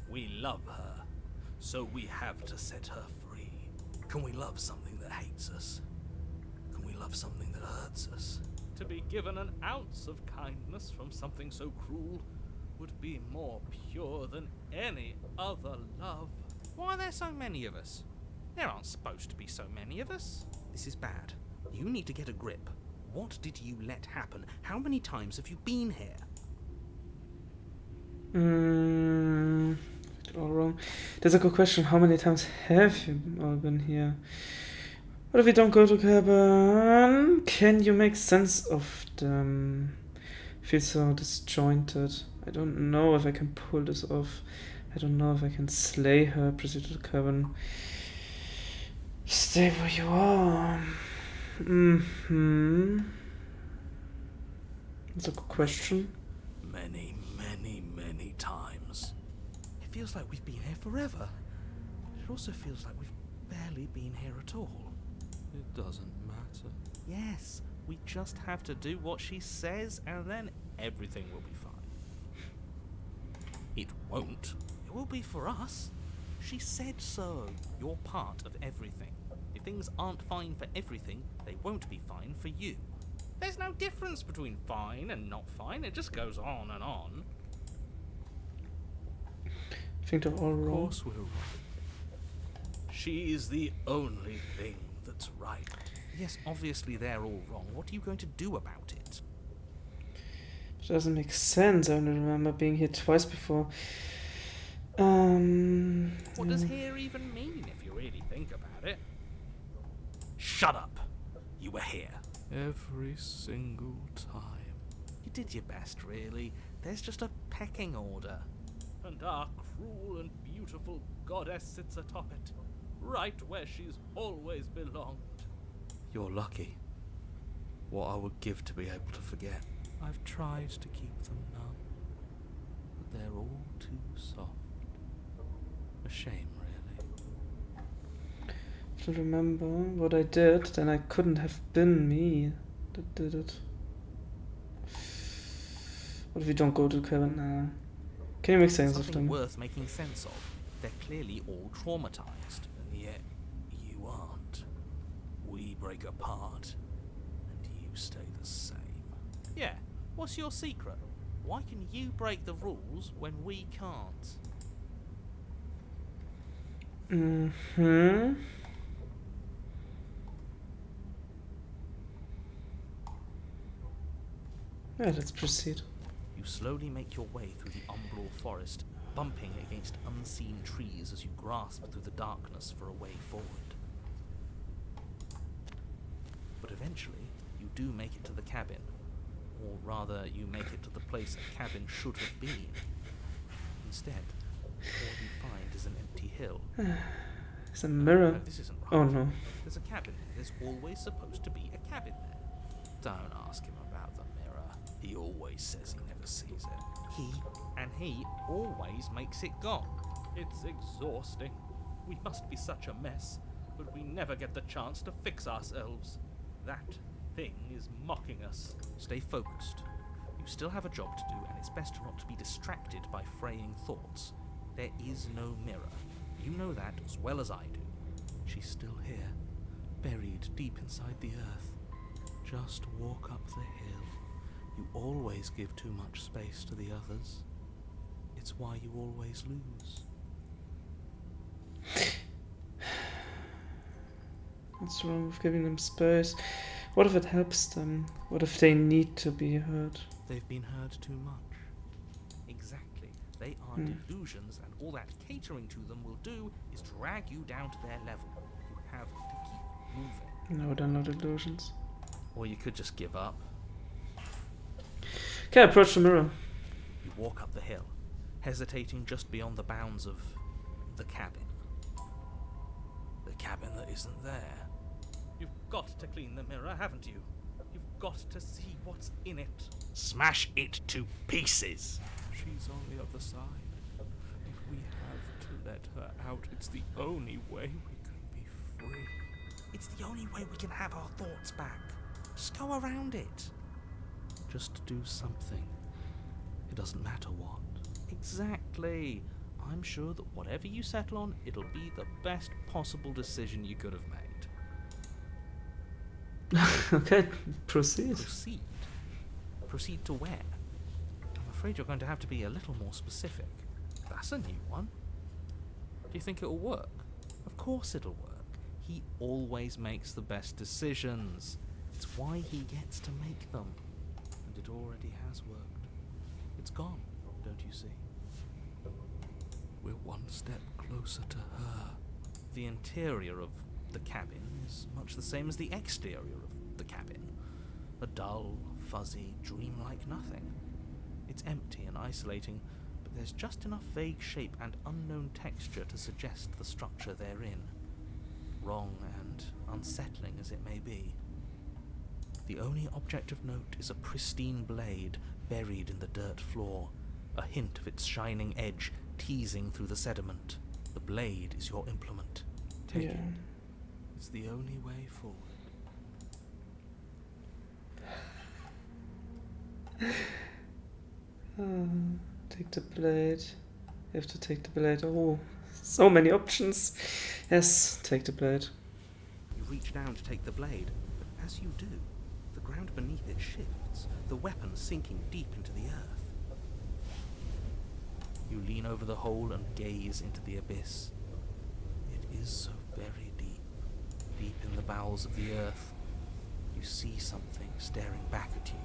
We love her, so we have to set her free. Can we love something that hates us? Can we love something that hurts us? To be given an ounce of kindness from something so cruel would be more pure than any other love. Why are there so many of us? There aren't supposed to be so many of us. This is bad. You need to get a grip. What did you let happen? How many times have you been here? All wrong. That's a good question. How many times have you all been here? What if we don't go to cabin? Can you make sense of them? I feel so disjointed. I don't know if I can pull this off. I don't know if I can slay her, proceed to the cabin. Stay where you are. That's a good question. Many times. It feels like we've been here forever. It also feels like we've barely been here at all. It doesn't matter. Yes, we just have to do what she says and then everything will be fine. It won't. It will be for us. She said so. You're part of everything. If things aren't fine for everything, they won't be fine for you. There's no difference between fine and not fine. It just goes on and on. I think they're all Of wrong. course we're right. She is the only thing that's right. Yes, obviously they're all wrong. What are you going to do about it? It doesn't make sense. I only remember being here twice before. What does here even mean if you really think about it? Shut up. You were here. Every single time. You did your best, really. There's just a pecking order. And our cruel and beautiful goddess sits atop it, right where she's always belonged. You're lucky. What I would give to be able to forget. I've tried to keep them numb, but they're all too soft. A shame, really. To remember what I did, then I couldn't have been me that did it. What if we don't go to the cabin now? Can you make sense of Something them? worth making sense of. They're clearly all traumatized, and yet you aren't. We break apart, and you stay the same. Yeah, what's your secret? Why can you break the rules when we can't? Mm-hmm. Yeah, let's proceed. You slowly make your way through the umbral forest, bumping against unseen trees as you grasp through the darkness for a way forward. But eventually, you do make it to the cabin. Or rather, you make it to the place a cabin should have been. Instead, all you find is an empty hill. It's a mirror. No, this isn't right. Oh no. There's a cabin. There's always supposed to be a cabin there. Don't ask him about the mirror. He always says he never sees it. He always makes it gone. It's exhausting. We must be such a mess, but we never get the chance to fix ourselves. That thing is mocking us. Stay focused. You still have a job to do, and it's best not to be distracted by fraying thoughts. There is no mirror. You know that as well as I do. She's still here, buried deep inside the earth. Just walk up the hill. You always give too much space to the others. It's why you always lose. What's wrong with giving them space? What if it helps them? What if they need to be heard? They've been heard too much. Exactly. They are delusions, and all that catering to them will do is drag you down to their level. You have to keep moving. No, they're not illusions. Or you could just give up. Okay, approach the mirror. You walk up the hill, hesitating just beyond the bounds of the cabin. The cabin that isn't there. You've got to clean the mirror, haven't you? You've got to see what's in it. Smash it to pieces! She's on the other side. If we have to let her out, it's the only way we can be free. It's the only way we can have our thoughts back. Just go around it. Just do something. It doesn't matter what. Exactly. I'm sure that whatever you settle on, it'll be the best possible decision you could have made. Okay, proceed. Proceed? Proceed to where? I'm afraid you're going to have to be a little more specific. That's a new one. Do you think it'll work? Of course it'll work. He always makes the best decisions. It's why he gets to make them. And it already has worked. It's gone, don't you see? We're one step closer to her. The interior of the cabin is much the same as the exterior of the cabin. A dull, fuzzy, dreamlike nothing. It's empty and isolating, but there's just enough vague shape and unknown texture to suggest the structure they're in. Wrong and unsettling as it may be. The only object of note is a pristine blade buried in the dirt floor, a hint of its shining edge teasing through the sediment. The blade is your implement. Take it. It's the only way forward. Take the blade. You have to take the blade. Oh, so many options. Yes, take the blade. You reach down to take the blade, but as you do, the ground beneath it shifts, the weapon sinking deep into the earth. You lean over the hole and gaze into the abyss. It is so very deep, deep in the bowels of the earth. You see something staring back at you.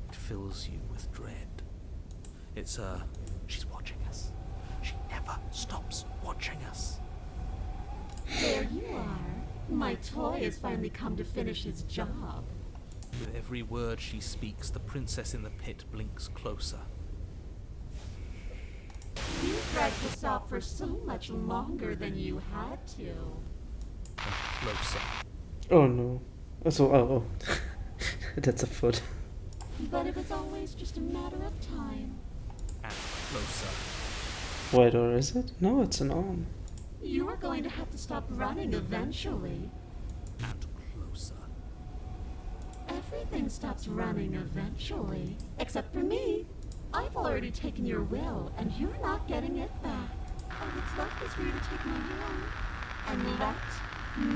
It fills you with dread. It's her. She's watching us. She never stops watching us. There you are. My toy has finally come to finish his job. With every word she speaks, the princess in the pit blinks closer. You dragged us out for so much longer than you had to. And closer. Oh no. Oh. That's a foot. But it was always just a matter of time. And closer. Wait, or is it? No, it's an arm. You are going to have to stop running eventually. And closer. Everything stops running eventually. Except for me. I've already taken your will, and you're not getting it back. All that's left is for you to take my will and let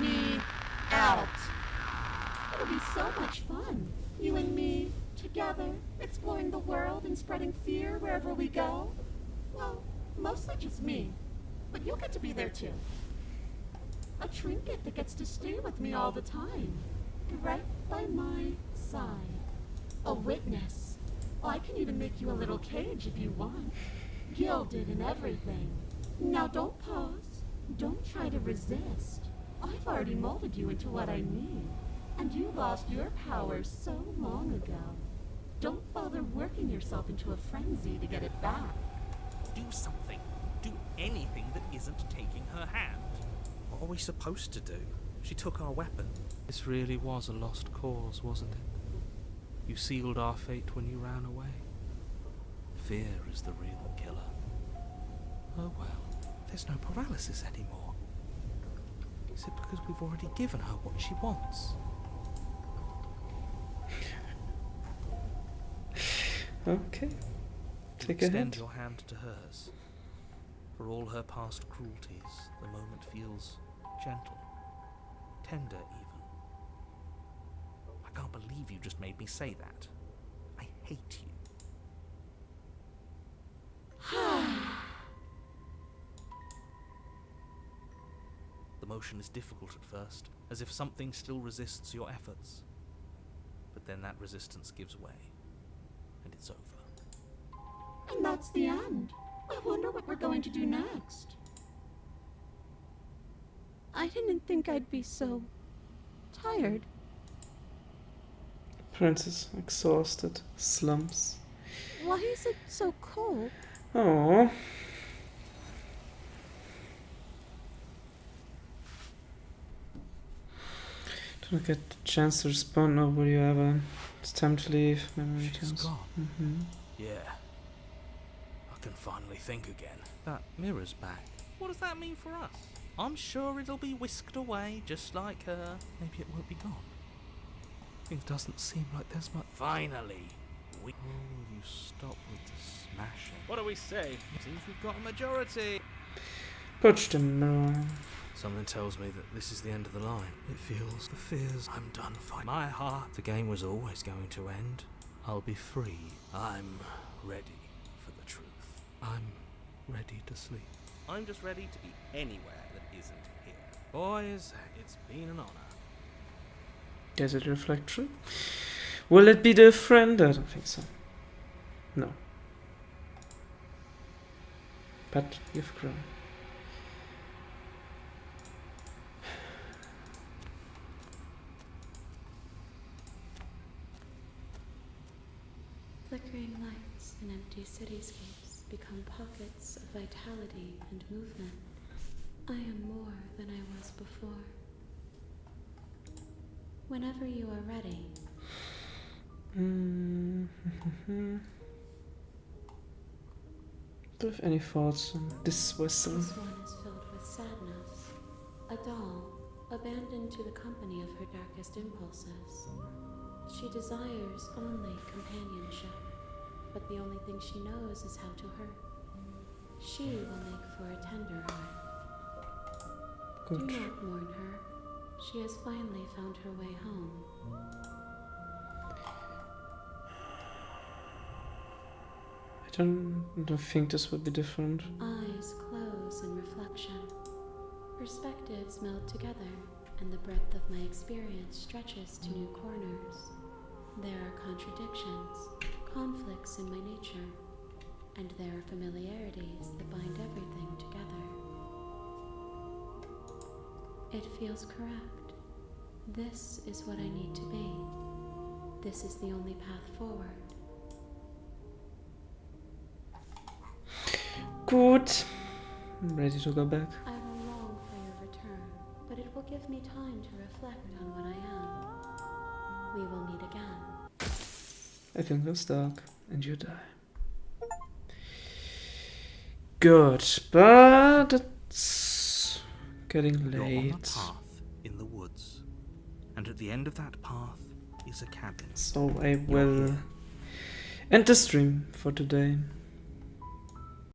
me out. It'll be so much fun. You and me, together, exploring the world and spreading fear wherever we go. Well, mostly just me. But you'll get to be there too. A trinket that gets to stay with me all the time. Right by my side. A witness. I can even make you a little cage if you want. Gilded and everything. Now don't pause. Don't try to resist. I've already molded you into what I need. And you lost your powers so long ago. Don't bother working yourself into a frenzy to get it back. Do something. Do anything that isn't taking her hand. What are we supposed to do? She took our weapon. This really was a lost cause, wasn't it? You sealed our fate when you ran away. Fear is the real killer. Oh well, there's no paralysis anymore. Is it because we've already given her what she wants? Okay. Take a Extend hint. your hand to hers. For all her past cruelties, the moment feels gentle, tender even. I can't believe you just made me say that. I hate you. The motion is difficult at first, as if something still resists your efforts. But then that resistance gives way, and it's over. And that's the end. I wonder what we're going to do next. I didn't think I'd be so tired. Princess exhausted, slumps. Why is it so cold? Oh. Don't get the chance to respond. No, will you ever? It's time to leave. Memory She's returns. gone. Yeah. I can finally think again. That mirror's back. What does that mean for us? I'm sure it'll be whisked away, just like her. Maybe it won't be gone. It doesn't seem like there's much. Finally, we... Oh, you stop with the smashing. What do we say? Seems we've got a majority. Touch the mirror. Something tells me that this is the end of the line. It feels the fears I'm done fighting. My heart, the game was always going to end. I'll be free. I'm ready for the truth. I'm ready to sleep. I'm just ready to be anywhere that isn't here. Boys, it's been an honor. Does it reflect true? Will it be different? I don't think so. No. But you've grown. Flickering lights in empty cityscapes become pockets of vitality and movement. I am more than I was before. Whenever you are ready. Do you have any thoughts on this whistle? This one is filled with sadness. A doll, abandoned to the company of her darkest impulses. She desires only companionship, but the only thing she knows is how to hurt. She will make for a tender heart. Do Gut. not mourn her. She has finally found her way home. I don't think this would be different. Eyes close in reflection. Perspectives meld together, and the breadth of my experience stretches to new corners. There are contradictions, conflicts in my nature, and there are familiarities that bind everything together. It feels correct. This is what I need to be. This is the only path forward. Gut. I'm ready to go back. I will long for your return, but it will give me time to reflect on what I am. We will meet again. I think it's dark, and you die. Good, but it's getting You're on a late. path in the woods, and at the end of that path is a cabin. So I will end the stream for today.